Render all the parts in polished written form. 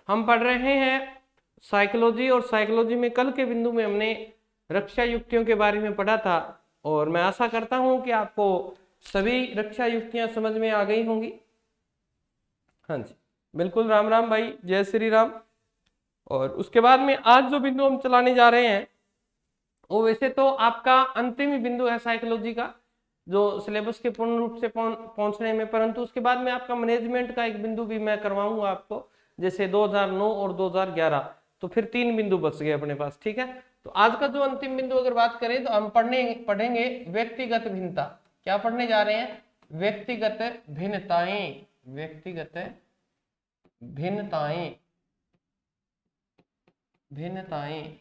हम पढ़ रहे हैं साइकोलॉजी, और साइकोलॉजी में कल के बिंदु में हमने रक्षा युक्तियों के बारे में पढ़ा था, और मैं आशा करता हूं कि आपको सभी रक्षा युक्तियां समझ में आ गई होंगी। हाँ जी, बिल्कुल। राम राम भाई, जय श्री राम। और उसके बाद में आज जो बिंदु हम चलाने जा रहे हैं वो वैसे तो आपका अंतिम ही बिंदु है साइकोलॉजी का, जो सिलेबस के पूर्ण रूप से पहुंचने में, परंतु उसके बाद में आपका मैनेजमेंट का एक बिंदु भी मैं करवाऊंगा आपको, जैसे 2009 और 2011, तो फिर 3 बिंदु बच गए अपने पास। ठीक है, तो आज का जो अंतिम बिंदु अगर बात करें तो हम पढ़ेंगे व्यक्तिगत भिन्नता। क्या पढ़ने जा रहे हैं? व्यक्तिगत भिन्नताएं। व्यक्तिगत भिन्नताएं, भिन्नताएं,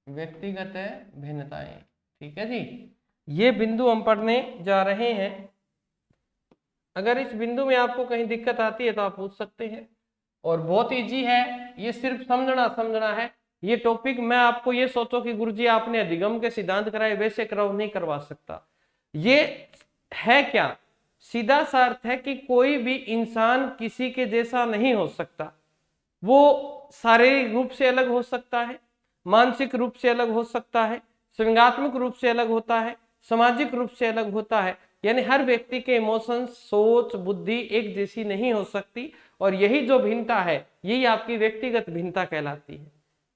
व्यक्तिगत भिन्नताएं। ठीक है जी, ये बिंदु हम पढ़ने जा रहे हैं। अगर इस बिंदु में आपको कहीं दिक्कत आती है तो आप पूछ सकते हैं, और बहुत इजी है, ये सिर्फ समझना है। ये टॉपिक मैं आपको ये सोचो कि गुरुजी आपने अधिगम के सिद्धांत कराए वैसे कराओ, नहीं करवा सकता। ये है क्या, सीधा सा अर्थ है कि कोई भी इंसान किसी के जैसा नहीं हो सकता। वो शारीरिक रूप से अलग हो सकता है, मानसिक रूप से अलग हो सकता है, संज्ञात्मक रूप से अलग होता है, सामाजिक रूप से अलग होता है। यानी हर व्यक्ति के इमोशंस, सोच, बुद्धि एक जैसी नहीं हो सकती, और यही जो भिन्नता है यही आपकी व्यक्तिगत भिन्नता कहलाती है।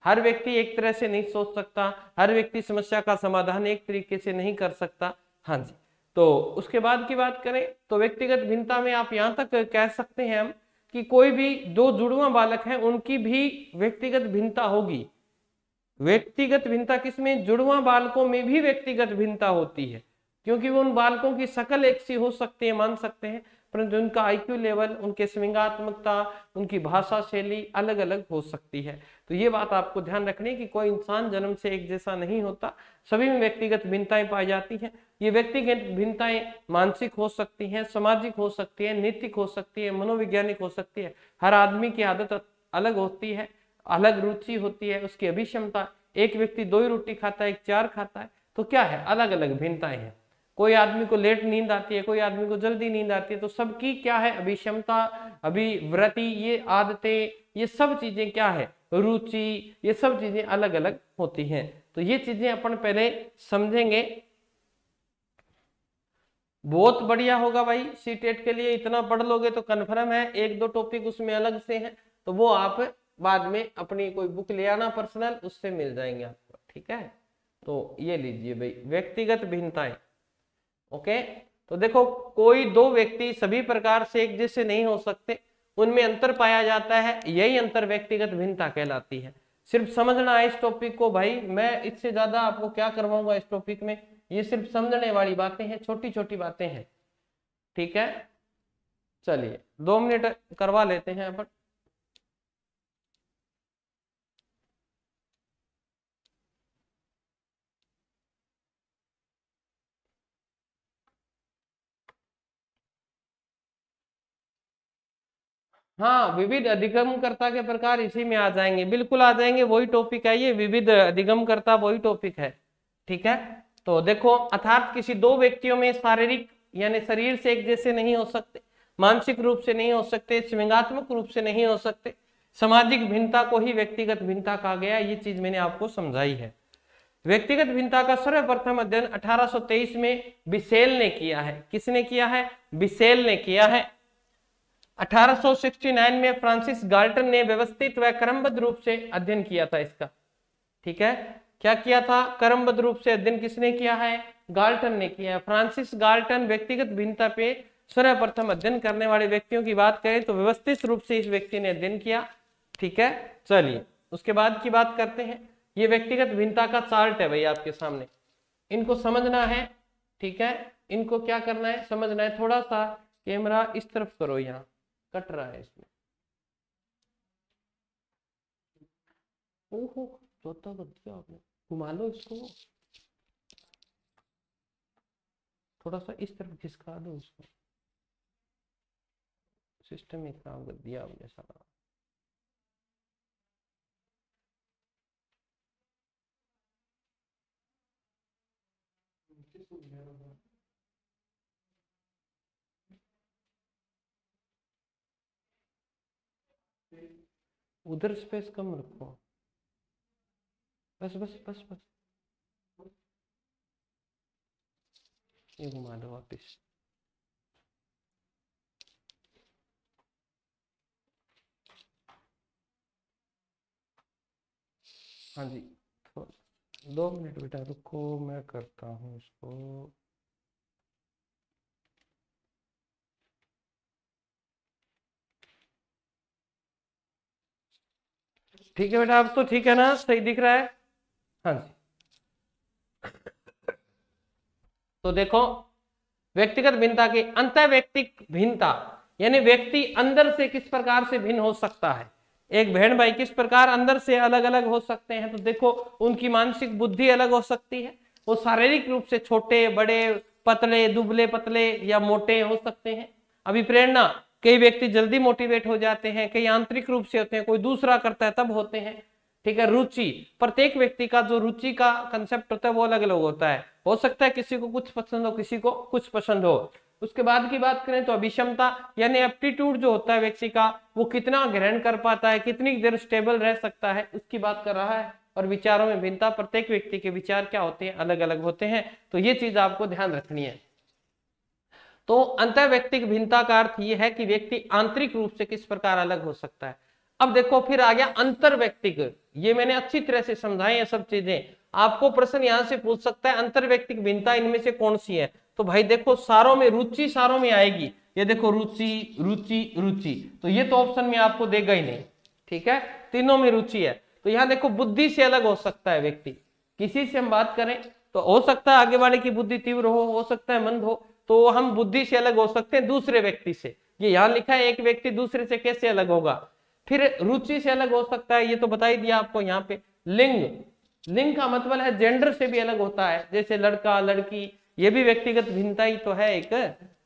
हर व्यक्ति एक तरह से नहीं सोच सकता, हर व्यक्ति समस्या का समाधान एक तरीके से नहीं कर सकता। हाँ जी, तो उसके बाद की बात करें तो व्यक्तिगत भिन्नता में आप यहाँ तक कह सकते हैं हम कि कोई भी दो जुड़वा बालक हैं उनकी भी व्यक्तिगत भिन्नता होगी। व्यक्तिगत भिन्नता किसमें? जुड़वा बालकों में भी व्यक्तिगत भिन्नता होती है, क्योंकि वो उन बालकों की शकल एक सी हो सकती है, मान सकते हैं, परंतु उनका आईक्यू लेवल, उनके संवेगात्मकता, उनकी भाषा शैली अलग अलग हो सकती है। तो ये बात आपको ध्यान रखनी है कि कोई इंसान जन्म से एक जैसा नहीं होता, सभी में व्यक्तिगत भिन्नताएं पाई जाती हैं। ये व्यक्तिगत भिन्नताएं मानसिक हो सकती हैं, सामाजिक हो सकती है, नैतिक हो सकती है, मनोवैज्ञानिक हो सकती है। हर आदमी की आदत अलग होती है, अलग रुचि होती है, उसकी अभिक्षमता। एक व्यक्ति 2 ही रोटी खाता है, एक 4 खाता है, तो क्या है, अलग अलग भिन्नताएं हैं। कोई आदमी को लेट नींद आती है, कोई आदमी को जल्दी नींद आती है, तो सबकी क्या है, अभिक्षमता, अभिवृत्ति, ये आदतें, ये सब चीजें क्या है, रुचि, ये सब चीजें अलग अलग होती हैं। तो ये चीजें अपन पहले समझेंगे। बहुत बढ़िया होगा भाई, सीटेट के लिए इतना पढ़ लोगे तो कन्फर्म है, 1-2 टॉपिक उसमें अलग से हैं तो वो आप बाद में अपनी कोई बुक ले आना पर्सनल, उससे मिल जाएंगे आपको। ठीक है, तो ये लीजिए भाई, व्यक्तिगत भिन्नताएं। ओके, तो देखो, कोई 2 व्यक्ति सभी प्रकार से एक जैसे नहीं हो सकते, उनमें अंतर पाया जाता है, यही अंतर व्यक्तिगत भिन्नता कहलाती है। सिर्फ समझना है इस टॉपिक को भाई, मैं इससे ज्यादा आपको क्या करवाऊंगा इस टॉपिक में, ये सिर्फ समझने वाली बातें हैं, छोटी छोटी बातें हैं। ठीक है, चलिए 2 मिनट करवा लेते हैं अपन। हाँ, विविध अधिगमकर्ता के प्रकार इसी में आ जाएंगे, बिल्कुल आ जाएंगे, वही टॉपिक है ये, विविध अधिगमकर्ता वही टॉपिक है। ठीक है, तो देखो, अर्थात किसी 2 व्यक्तियों में शारीरिक यानी शरीर से एक जैसे नहीं हो सकते, मानसिक रूप से नहीं हो सकते, संवेगात्मक रूप से नहीं हो सकते, सामाजिक भिन्नता को ही व्यक्तिगत भिन्नता कहा गया। ये चीज मैंने आपको समझाई है। व्यक्तिगत भिन्नता का सर्वप्रथम अध्ययन 1823 में बिसेल ने किया है। किसने किया है? बिसेल ने किया है। 1869 में फ्रांसिस गाल्टन ने व्यवस्थित व क्रमबद्ध रूप से अध्ययन किया था इसका। ठीक है, क्या किया था? क्रमबद्ध रूप से अध्ययन किसने किया है? गाल्टन ने किया है। फ्रांसिस गाल्टन व्यक्तिगत भिन्नता पे सर्वप्रथम अध्ययन करने वाले व्यक्तियों की बात करें तो व्यवस्थित रूप से इस व्यक्ति ने अध्ययन किया। ठीक है, चलिए उसके बाद की बात करते हैं। ये व्यक्तिगत भिन्नता का चार्ट है भाई आपके सामने, इनको समझना है। ठीक है, इनको क्या करना है, समझना है। थोड़ा सा कैमरा इस तरफ करो, यहाँ कट रहा है इसमें। ओहो, चौथा कर दिया आपने, घुमा लो इसको, थोड़ा सा इस तरफ खिसका दो उसको, सिस्टम ही खराब कर दिया आपने सारा। उधर स्पेस कम रखो, बस बस बस बस, ये घुमा दो वापिस। हाँ जी, तो 2 मिनट बेटा रुको, मैं करता हूँ इसको। ठीक है बेटा, अब तो ठीक है ना, सही दिख रहा है? हाँ जी। तो देखो, व्यक्तिगत भिन्नता की अंतः व्यक्तिक भिन्नता, यानी व्यक्ति अंदर से किस प्रकार से भिन्न हो सकता है। एक बहन भाई किस प्रकार अंदर से अलग अलग हो सकते हैं, तो देखो उनकी मानसिक बुद्धि अलग हो सकती है, वो शारीरिक रूप से छोटे बड़े, पतले दुबले पतले या मोटे हो सकते हैं। अभी प्रेरणा, कई व्यक्ति जल्दी मोटिवेट हो जाते हैं, कई आंतरिक रूप से होते हैं, कोई दूसरा करता है तब होते हैं। ठीक है। रुचि, प्रत्येक व्यक्ति का जो रुचि का कंसेप्ट होता है वो अलग अलग होता है। हो सकता है किसी को कुछ पसंद हो, किसी को कुछ पसंद हो। उसके बाद की बात करें तो अभिक्षमता, यानी एप्टीट्यूड जो होता है व्यक्ति का, वो कितना ग्रहण कर पाता है, कितनी देर स्टेबल रह सकता है, उसकी बात कर रहा है। और विचारों में भिन्नता, प्रत्येक व्यक्ति के विचार क्या होते हैं, अलग अलग होते हैं। तो ये चीज आपको ध्यान रखनी है। तो अंतः व्यक्तिक भिन्नता का अर्थ यह है कि व्यक्ति आंतरिक रूप से किस प्रकार अलग हो सकता है। अब देखो फिर आ गया अंतर व्यक्तिक, ये मैंने अच्छी तरह से समझाई ये सब चीजें। आपको प्रश्न यहां से पूछ सकता है अंतर व्यक्तिक भिन्नता इनमें से कौन सी है, तो भाई देखो सारों में, रुचि सारों में आएगी। ये देखो रुचि रुचि रुचि, तो ये तो ऑप्शन में आपको देगा ही नहीं। ठीक है, तीनों में रुचि है। तो यहाँ देखो बुद्धि से अलग हो सकता है व्यक्ति। किसी से हम बात करें तो हो सकता है आगे वाले की बुद्धि तीव्र हो सकता है मंद हो, तो हम बुद्धि से अलग हो सकते हैं दूसरे व्यक्ति से। ये यहाँ लिखा है, एक व्यक्ति दूसरे से कैसे अलग होगा। फिर रुचि से अलग हो सकता है, ये तो बता ही दिया आपको यहाँ पे। लिंग, लिंग का मतलब है जेंडर से भी अलग होता है, जैसे लड़का लड़की, ये भी व्यक्तिगत भिन्नता ही तो है एक,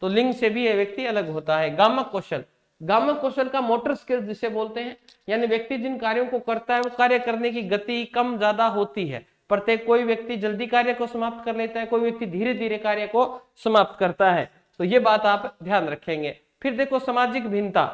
तो लिंग से भी ये व्यक्ति अलग होता है। गामक कौशल, गामक कौशल का मोटर स्किल्स जिसे बोलते हैं, यानी व्यक्ति जिन कार्यों को करता है वो कार्य करने की गति कम ज्यादा होती है। प्रत्येक कोई व्यक्ति जल्दी कार्य को समाप्त कर लेता है, कोई व्यक्ति धीरे धीरे कार्य को समाप्त करता है। तो ये बात आप ध्यान रखेंगे। फिर देखो सामाजिक भिन्नता,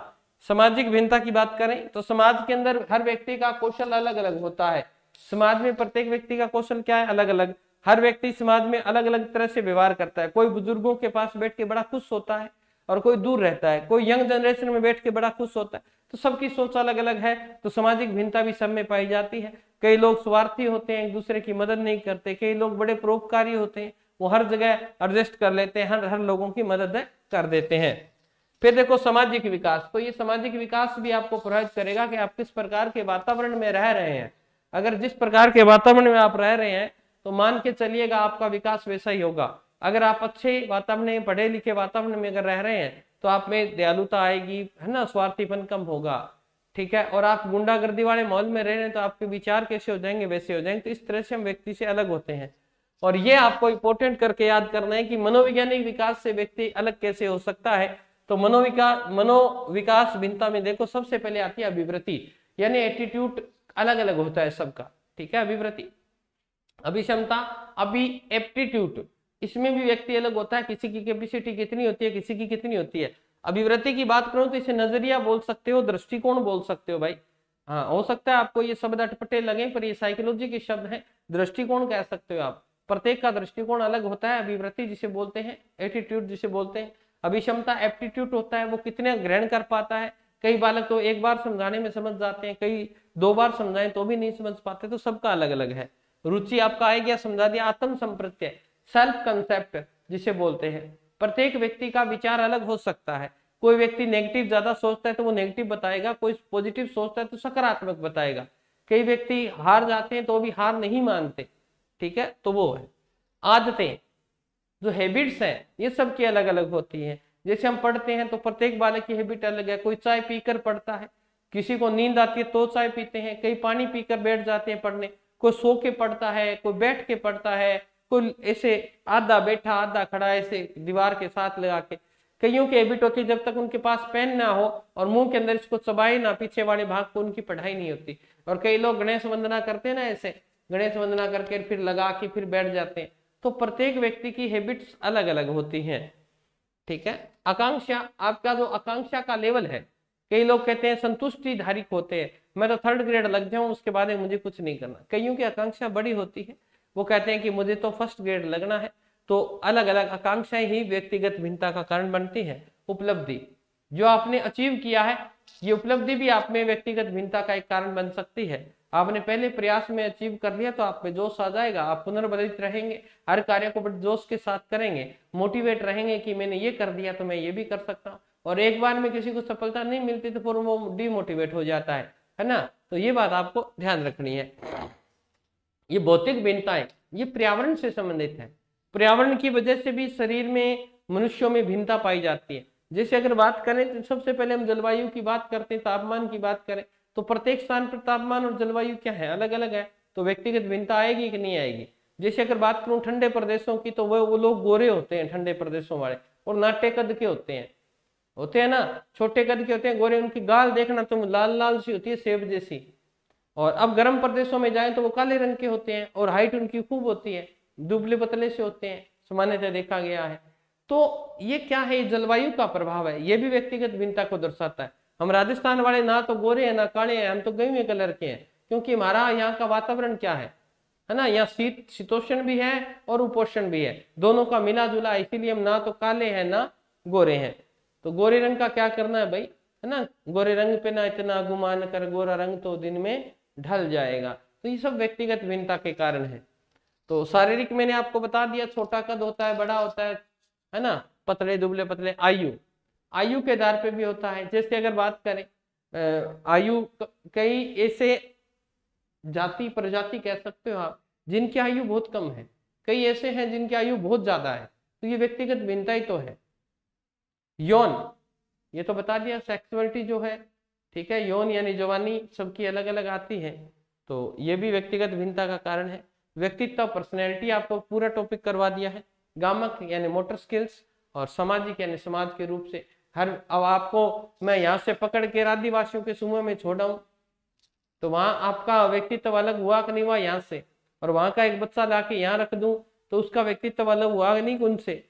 सामाजिक भिन्नता की बात करें तो समाज के अंदर हर व्यक्ति का कौशल अलग अलग होता है। समाज में प्रत्येक व्यक्ति का कौशल क्या है, अलग अलग। हर व्यक्ति समाज में अलग अलग तरह से व्यवहार करता है। कोई बुजुर्गों के पास बैठ के बड़ा खुश होता है और कोई दूर रहता है, कोई यंग जनरेशन में बैठ के बड़ा खुश होता है। तो सबकी सोच अलग अलग है, तो सामाजिक भिन्नता भी सब में पाई जाती है। कई लोग स्वार्थी होते हैं, एक दूसरे की मदद नहीं करते। कई लोग बड़े परोपकारी होते हैं, वो हर जगह एडजस्ट कर लेते हैं, हर लोगों की मदद कर देते हैं। फिर देखो सामाजिक विकास, तो ये सामाजिक विकास भी आपको प्रभावित करेगा कि आप किस प्रकार के वातावरण में रह रहे हैं। अगर जिस प्रकार के वातावरण में आप रह रहे हैं तो मान के चलिएगा आपका विकास वैसा ही होगा। अगर आप अच्छे वातावरण में, पढ़े लिखे वातावरण में अगर रह रहे हैं तो आप में दयालुता आएगी, है ना, स्वार्थीपन कम होगा। ठीक है, और आप गुंडागर्दी वाले माहौल में रह रहे हैं तो आपके विचार कैसे हो जाएंगे, वैसे हो जाएंगे। तो इस तरह से हम व्यक्ति से अलग होते हैं। और ये आपको इंपॉर्टेंट करके याद करना है कि मनोवैज्ञानिक विकास से व्यक्ति अलग कैसे हो सकता है। तो मनोविकास भिन्नता में देखो सबसे पहले आती है अभिवृत्ति, यानी एटीट्यूड अलग अलग होता है सबका। ठीक है, अभिवृत्ति, अभिक्षमता, अभी एप्टीट्यूड, इसमें भी व्यक्ति अलग होता है। किसी की कैपेसिटी कितनी होती है, किसी की कितनी होती है। अभिवृत्ति की बात करूं तो इसे नजरिया बोल सकते हो, दृष्टिकोण बोल सकते हो भाई। हाँ, हो सकता है आपको ये शब्द अटपटे लगे पर ये साइकोलॉजी के शब्द हैं। दृष्टिकोण कह सकते हो आप, प्रत्येक का दृष्टिकोण अलग होता है। अभिवृत्ति जिसे बोलते हैं, एटीट्यूड जिसे बोलते हैं। अभिक्षमता एप्टीट्यूड होता है, वो कितने ग्रहण कर पाता है। कई बालक तो एक बार समझाने में समझ जाते हैं, कई 2 बार समझाएं तो भी नहीं समझ पाते, तो सबका अलग अलग है। रुचि आपका आ गया, समझा दिया। आत्म संप्रत्यय, सेल्फ कंसेप्ट जिसे बोलते हैं, प्रत्येक व्यक्ति का विचार अलग हो सकता है। कोई व्यक्ति नेगेटिव ज्यादा सोचता है तो वो नेगेटिव बताएगा, कोई पॉजिटिव सोचता है तो सकारात्मक बताएगा। कई व्यक्ति हार जाते हैं तो भी हार नहीं मानते। ठीक है, तो वो है। आदतें, जो हैबिट्स हैं, ये सब की अलग अलग होती हैं। जैसे हम पढ़ते हैं तो प्रत्येक बालक की हैबिट अलग है। कोई चाय पीकर पढ़ता है, किसी को नींद आती है तो चाय पीते हैं, कई पानी पीकर बैठ जाते हैं पढ़ने, कोई सो के पढ़ता है, कोई बैठ के पढ़ता है, कोई ऐसे आधा बैठा आधा खड़ा ऐसे दीवार के साथ लगा के। कईयों की हैबिट होती है जब तक उनके पास पेन ना हो और मुंह के अंदर इसको चबाए ना पीछे वाले भाग को, उनकी पढ़ाई नहीं होती। और कई लोग गणेश वंदना करते हैं ना, ऐसे गणेश वंदना करके फिर लगा के फिर बैठ जाते हैं। तो प्रत्येक व्यक्ति की हैबिट्स अलग अलग होती हैं। ठीक है, आकांक्षा, आपका जो आकांक्षा का लेवल है, कई लोग कहते हैं संतुष्टि धारिक होते हैं, मैं तो 3rd ग्रेड लग जाऊं उसके बाद में मुझे कुछ नहीं करना। कईयों की आकांक्षा बड़ी होती है, वो कहते हैं कि मुझे तो 1st ग्रेड लगना है। तो अलग अलग आकांक्षाएं ही व्यक्तिगत भिन्नता का कारण बनती है। उपलब्धि जो आपने अचीव किया है, ये उपलब्धि भी आप में व्यक्तिगत भिन्नता का एक कारण बन सकती है। आपने पहले प्रयास में अचीव कर लिया तो आप में जोश आ जाएगा, आप पुनर्बलित रहेंगे, हर कार्य को बड़े जोश के साथ करेंगे, मोटिवेट रहेंगे कि मैंने ये कर दिया तो मैं ये भी कर सकता हूँ। और एक बार में किसी को सफलता नहीं मिलती तो फिर वो डिमोटिवेट हो जाता है ना। तो ये बात आपको ध्यान रखनी है। ये भौतिक भिन्नताएं ये पर्यावरण से संबंधित है। पर्यावरण की वजह से भी शरीर में मनुष्यों में भिन्नता पाई जाती है। जैसे अगर बात करें तो सबसे पहले हम जलवायु की बात करते हैं, तापमान की बात करें तो प्रत्येक स्थान पर तापमान और जलवायु क्या है, अलग अलग है। तो व्यक्तिगत भिन्नता आएगी कि नहीं आएगी। जैसे अगर बात करूं ठंडे प्रदेशों की तो वो लोग गोरे होते हैं ठंडे प्रदेशों वाले, और नाटे कद के होते हैं ना, छोटे कद के होते हैं, गोरे। उनकी गाल देखना तुम लाल लाल सी होती है, सेब जैसी। और अब गर्म प्रदेशों में जाएं तो वो काले रंग के होते हैं, और हाइट उनकी खूब होती है, दुबले पतले से होते हैं, सामान्यतः देखा गया है। तो ये क्या है, जलवायु का प्रभाव है, ये भी व्यक्तिगत भिन्नता को दर्शाता है। हम राजस्थान वाले ना तो गोरे हैं ना काले हैं, हम तो गेहूं कलर के हैं, क्योंकि हमारा यहाँ का वातावरण क्या है ना, यहाँ शीतोष्ण भी है और उपोष्ण भी है, दोनों का मिला जुला, इसीलिए हम ना तो काले हैं ना गोरे हैं। तो गोरे रंग का क्या करना है भाई, है ना, गोरे रंग पे ना इतना गुमान कर, गोरा रंग तो दिन में ढल जाएगा। तो ये सब व्यक्तिगत भिन्नता के कारण है। तो शारीरिक मैंने आपको बता दिया, छोटा कद होता है, बड़ा होता है ना, पतले दुबले पतले। आयु के आधार पे भी होता है। जैसे अगर बात करें आयु, कई ऐसे जाति प्रजाति कह सकते हो आप जिनकी आयु बहुत कम है, कई ऐसे हैं जिनकी आयु बहुत ज्यादा है। तो ये व्यक्तिगत भिन्नता ही तो है। यौन, ये तो बता दिया, सेक्सुअलिटी जो है, ठीक है, यौन यानी जवानी सबकी अलग अलग आती है, तो ये भी व्यक्तिगत भिन्नता का कारण है। व्यक्तित्व पर्सनैलिटी आपको पूरा टॉपिक करवा दिया है। गामक यानी मोटर स्किल्स, और सामाजिक यानी समाज के रूप से। अब आपको मैं यहाँ से पकड़ के आदिवासियों के समूह में छोड़ाऊं तो वहां आपका व्यक्तित्व अलग हुआ कि नहीं हुआ यहाँ से, और वहां का एक बच्चा लाके यहाँ रख दूं तो उसका व्यक्तित्व अलग हुआ कि नहीं उनसे।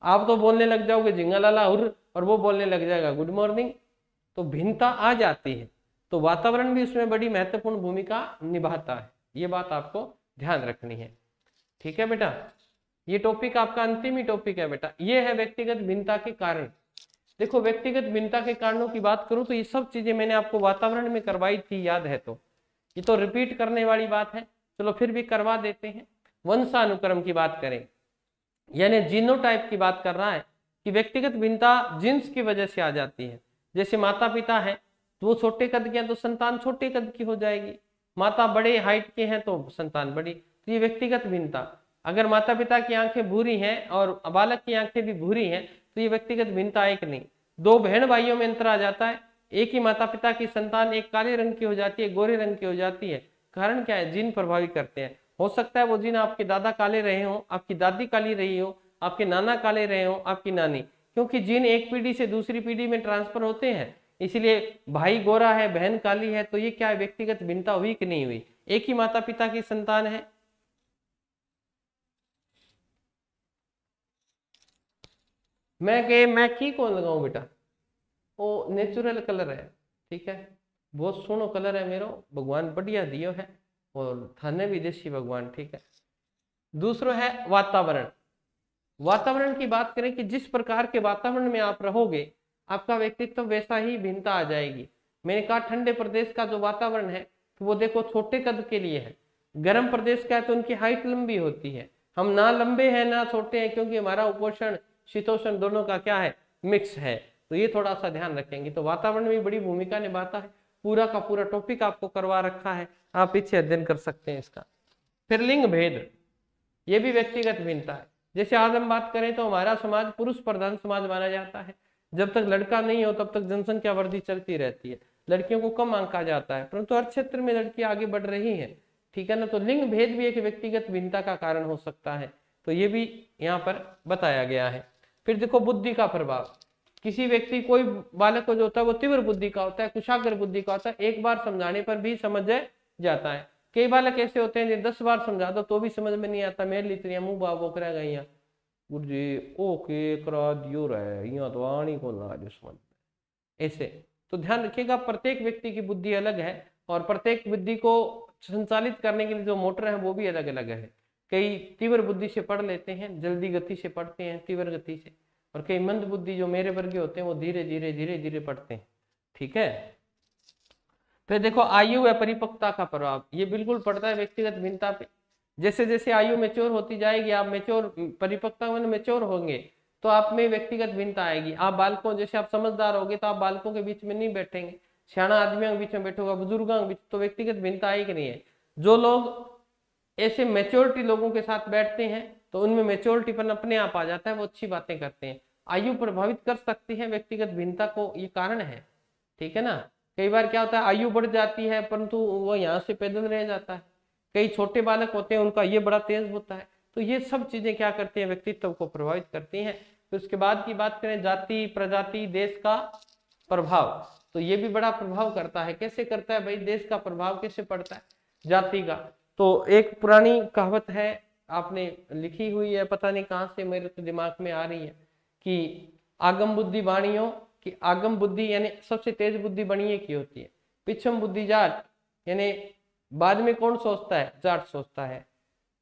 आप तो बोलने लग जाओगे झिंगा लाला हुर, और वो बोलने लग जाएगा गुड मॉर्निंग। तो भिन्नता आ जाती है। तो वातावरण भी उसमें बड़ी महत्वपूर्ण भूमिका निभाता है, ये बात आपको ध्यान रखनी है। ठीक है बेटा, ये टॉपिक आपका अंतिम ही टॉपिक है बेटा, ये है व्यक्तिगत भिन्नता के कारण। देखो व्यक्तिगत भिन्नता के कारणों की बात करूं तो ये सब चीजें मैंने आपको वातावरण में करवाई थी, याद है तो ये तो रिपीट करने वाली बात है, चलो फिर भी करवा देते हैं। वंशानुक्रम की बात करें यानी जीनोटाइप की बात कर रहा है कि व्यक्तिगत भिन्नता जीन्स की वजह से आ जाती है। जैसे माता पिता है तो वो छोटे कद के हैं तो संतान छोटे कद की हो जाएगी, माता बड़े हाइट के हैं तो संतान बड़ी। तो ये व्यक्तिगत भिन्नता। अगर माता पिता की आंखें भूरी हैं और बालक की आंखें भी भूरी हैं तो ये व्यक्तिगत भिन्नता एक नहीं। दो बहन भाइयों में अंतर आ जाता है, एक ही माता पिता की संतान एक काले रंग की हो जाती है, गोरे रंग की हो जाती है। कारण क्या है, जीन प्रभावित करते हैं। हो सकता है वो जीन आपके दादा काले रहे हो, आपकी दादी काली रही हो, आपके नाना काले रहे हो, आपकी नानी, क्योंकि जीन एक पीढ़ी से दूसरी पीढ़ी में ट्रांसफर होते हैं। इसलिए भाई गोरा है बहन काली है, तो ये क्या है, व्यक्तिगत भिन्नता हुई कि नहीं हुई। एक ही माता पिता की संतान है। मैं की कौन लगाऊं बेटा, वो नेचुरल कलर है, ठीक है, बहुत सोनो कलर है मेरो, भगवान बढ़िया दियो है, और थाने भी देसी भगवान, ठीक है। दूसरा है वातावरण। वातावरण की बात करें कि जिस प्रकार के वातावरण में आप रहोगे आपका व्यक्तित्व वैसा ही भिन्नता आ जाएगी। मैंने कहा ठंडे प्रदेश का जो वातावरण है तो वो देखो छोटे कद के लिए है, गर्म प्रदेश का है तो उनकी हाइट लंबी होती है। हम ना लंबे हैं ना छोटे हैं, क्योंकि हमारा उपोषण शीतोष्ण दोनों का क्या है, मिक्स है। तो ये थोड़ा सा ध्यान रखेंगे। तो वातावरण भी बड़ी भूमिका निभाता है। पूरा का पूरा टॉपिक आपको करवा रखा है, आप पीछे अध्ययन कर सकते हैं इसका। फिर लिंग भेद, ये भी व्यक्तिगत भिन्नता है। जैसे आज हम बात करें तो हमारा समाज पुरुष प्रधान समाज माना जाता है। जब तक लड़का नहीं हो तब तक जनसंख्या वृद्धि चलती रहती है, लड़कियों को कम आंका जाता है, परंतु हर क्षेत्र में लड़कियां आगे बढ़ रही हैं, ठीक है ना। तो लिंग भेद भी एक व्यक्तिगत भिन्नता का कारण हो सकता है, तो ये भी यहाँ पर बताया गया है। फिर देखो बुद्धि का प्रभाव। किसी व्यक्ति, कोई बालक को जो होता है वो तीव्र बुद्धि का होता है, कुशाग्र बुद्धि का होता है, एक बार समझाने पर भी समझ जाता है। कई बालक ऐसे होते हैं 10 बार समझा दो तो भी समझ में नहीं आता, मेरे लिए मुंह बाबो करा गई गुरु जी ओके करा दियो रहे, यहाँ तो आनी को ना जो समझ ऐसे। तो ध्यान रखिएगा प्रत्येक व्यक्ति की बुद्धि अलग है और प्रत्येक बुद्धि को संचालित करने के लिए जो मोटर है वो भी अलग अलग है। कई तीव्र बुद्धि से पढ़ लेते हैं, जल्दी गति से पढ़ते हैं, तीव्र गति से, और कई मंद बुद्धि जो मेरे वर्गीय होते हैं वो धीरे धीरे धीरे धीरे पढ़ते हैं। ठीक है, फिर देखो आयु व परिपक्वता का प्रभाव, ये बिल्कुल पड़ता है व्यक्तिगत भिन्नता पे। जैसे जैसे आयु मैच्योर होती जाएगी, आप मैच्योर परिपक्वता में मैच्योर होंगे तो आप में व्यक्तिगत भिन्नता आएगी। आप बालकों जैसे आप समझदार होगे तो आप बालकों के बीच में नहीं बैठेंगे, सियाना आदमियों के बीच में बैठोगा, बुजुर्गों के बीच, तो व्यक्तिगत भिन्नता आई कि नहीं है। जो लोग ऐसे मैच्योरिटी लोगों के साथ बैठते हैं तो उनमें मैच्योरिटीपन अपने आप आ जाता है, वो अच्छी बातें करते हैं। आयु प्रभावित कर सकती है व्यक्तिगत भिन्नता को, ये कारण है। ठीक है ना, कई बार क्या होता है आयु बढ़ जाती है परंतु वो यहाँ से पैदल रह जाता है। कई छोटे बालक होते हैं उनका ये बड़ा तेज होता है। तो ये सब चीजें क्या करती हैं, व्यक्तित्व को प्रभावित करती हैं। तो उसके बाद की बात करें जाति प्रजाति देश का प्रभाव, तो ये भी बड़ा प्रभाव करता है। कैसे करता है भाई, देश का प्रभाव कैसे पड़ता है जाति का। तो एक पुरानी कहावत है, आपने लिखी हुई है, पता नहीं कहाँ से मेरे तो दिमाग में आ रही है, कि आगम बुद्धि वाणियों की, आगम बुद्धि यानी सबसे तेज बुद्धि बणिये की होती है, पिछम बुद्धि जाट यानी बाद में कौन सोचता है, जाट सोचता है।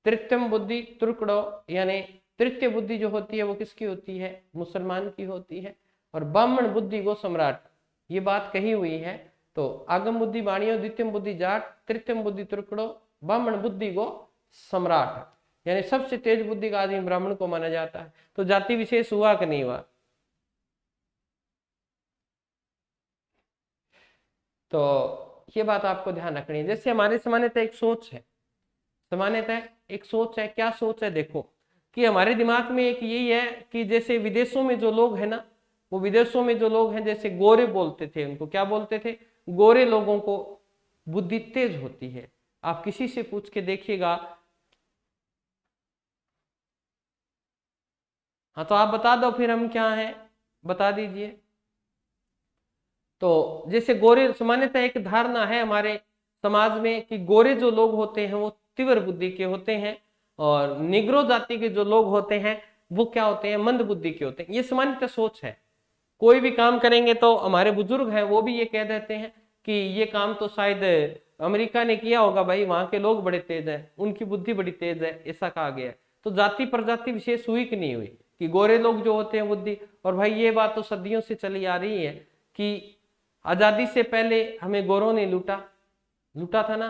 तृतीयम बुद्धि तुर्कड़ो यानी तृतीय बुद्धि जो होती है वो किसकी होती है, मुसलमान की होती है। और ब्राह्मण बुद्धि गो सम्राट, ये बात कही हुई है। तो आगम बुद्धि वाणियों, द्वितीय बुद्धि जाट, तृतीय बुद्धि तुर्कड़ो, ब्राह्मण बुद्धि गो सम्राट, यानी सबसे तेज बुद्धि का आदमी ब्राह्मण को माना जाता है। तो जाति विशेष हुआ कि नहीं हुआ। तो ये बात आपको ध्यान रखनी है। जैसे हमारे सामान्यतः एक सोच है, सामान्यतः एक सोच है, क्या सोच है, देखो कि हमारे दिमाग में एक यही है कि जैसे विदेशों में जो लोग हैं ना, वो विदेशों में जो लोग हैं जैसे गोरे बोलते थे, उनको क्या बोलते थे, गोरे लोगों को बुद्धि तेज होती है। आप किसी से पूछ के देखिएगा, हाँ तो आप बता दो फिर हम क्या हैं, बता दीजिए। तो जैसे गोरे, सामान्यतः एक धारणा है हमारे समाज में कि गोरे जो लोग होते हैं वो तीव्र बुद्धि के होते हैं और निग्रो जाति के जो लोग होते हैं वो क्या होते हैं, मंद बुद्धि के होते हैं। ये सामान्यतः सोच है। कोई भी काम करेंगे तो हमारे बुजुर्ग हैं वो भी ये कह देते हैं कि ये काम तो शायद अमेरिका ने किया होगा, भाई वहां के लोग बड़े तेज हैं, उनकी बुद्धि बड़ी तेज है, ऐसा कहा गया है। तो जाति प्रजाति विशेष हुई कि नहीं हुई कि गोरे लोग जो होते हैं बुद्धि। और भाई ये बात तो सदियों से चली आ रही है कि आजादी से पहले हमें गोरों ने लूटा था ना,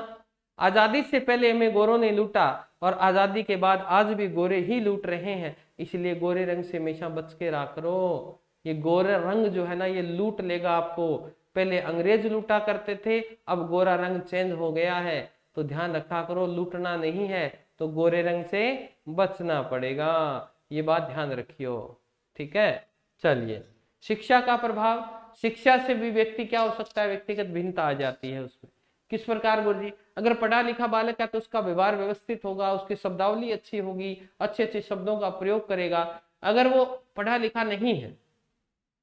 आजादी से पहले हमें गोरों ने लूटा और आजादी के बाद आज भी गोरे ही लूट रहे हैं। इसलिए गोरे रंग से हमेशा बच के रहा करो। ये गोरा रंग जो है ना ये लूट लेगा आपको। पहले अंग्रेज लूटा करते थे, अब गोरा रंग चेंज हो गया है। तो ध्यान रखा करो, लूटना नहीं है तो गोरे रंग से बचना पड़ेगा, ये बात ध्यान रखियो। ठीक है, चलिए शिक्षा का प्रभाव, शिक्षा से भी व्यक्ति क्या हो सकता है, व्यक्तिगत भिन्नता आ जाती है उसमें। किस प्रकार गुरुजी, अगर पढ़ा लिखा बालक है तो उसका व्यवहार व्यवस्थित होगा, उसकी शब्दावली अच्छी होगी, अच्छे अच्छे शब्दों का प्रयोग करेगा। अगर वो पढ़ा लिखा नहीं है,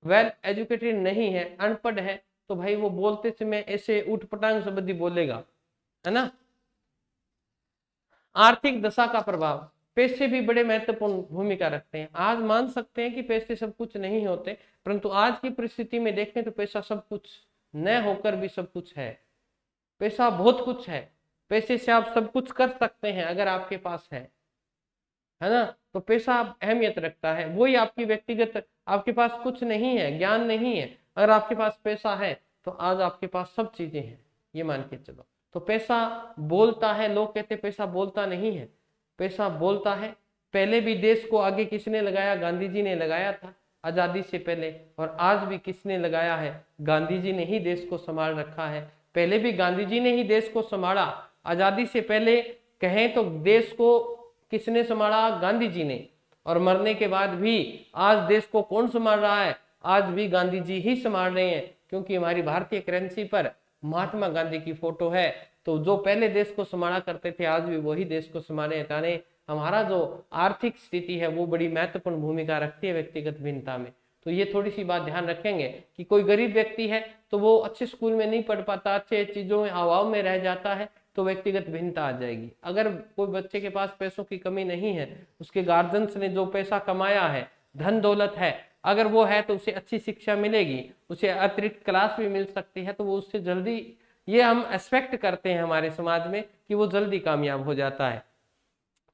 वेल एजुकेटेड नहीं है, अनपढ़ है, तो भाई वो बोलते समय ऐसे उठपटांग शब्द ही बोलेगा, है ना। आर्थिक दशा का प्रभाव, पैसे भी बड़े महत्वपूर्ण भूमिका रखते हैं। आज मान सकते हैं कि पैसे सब कुछ नहीं होते, परंतु आज की परिस्थिति में देखें तो पैसा सब कुछ न होकर भी सब कुछ है। पैसा बहुत कुछ है, पैसे से आप सब कुछ कर सकते हैं अगर आपके पास है ना। तो पैसा अहमियत रखता है, वही आपकी व्यक्तिगत, आपके पास कुछ नहीं है, ज्ञान नहीं है, अगर आपके पास पैसा है तो आज आपके पास सब चीजें हैं, ये मान के चलो। तो पैसा बोलता है, लोग कहते पैसा बोलता नहीं है, पैसा बोलता है। पहले भी देश को आगे किसने लगाया, गांधी जी ने लगाया था आजादी से पहले, और आज भी किसने लगाया है, गांधी जी ने ही देश को संभाल रखा है। पहले भी गांधी जी ने ही देश को संभाला, आजादी से पहले कहें तो देश को किसने संभाला, गांधी जी ने। और मरने के बाद भी आज देश को कौन संभाल रहा है, आज भी गांधी जी ही संभाल रहे हैं, क्योंकि हमारी भारतीय करेंसी पर महात्मा गांधी की फोटो है। तो जो पहले देश को संभाला करते थे आज भी वही देश को संभाले हटाने। हमारा जो आर्थिक स्थिति है वो बड़ी महत्वपूर्ण भूमिका रखती है व्यक्तिगत भिन्नता में। तो ये थोड़ी सी बात ध्यान रखेंगे कि कोई गरीब व्यक्ति है तो वो अच्छे स्कूल में नहीं पढ़ पाता, अच्छे चीजों में अभाव में रह जाता है, तो व्यक्तिगत भिन्नता आ जाएगी। अगर कोई बच्चे के पास पैसों की कमी नहीं है, उसके गार्जियंस ने जो पैसा कमाया है, धन दौलत है, अगर वो है तो उसे अच्छी शिक्षा मिलेगी, उसे अतिरिक्त क्लास भी मिल सकती है, तो वो उससे जल्दी, ये हम एक्सपेक्ट करते हैं हमारे समाज में कि वो जल्दी कामयाब हो जाता है।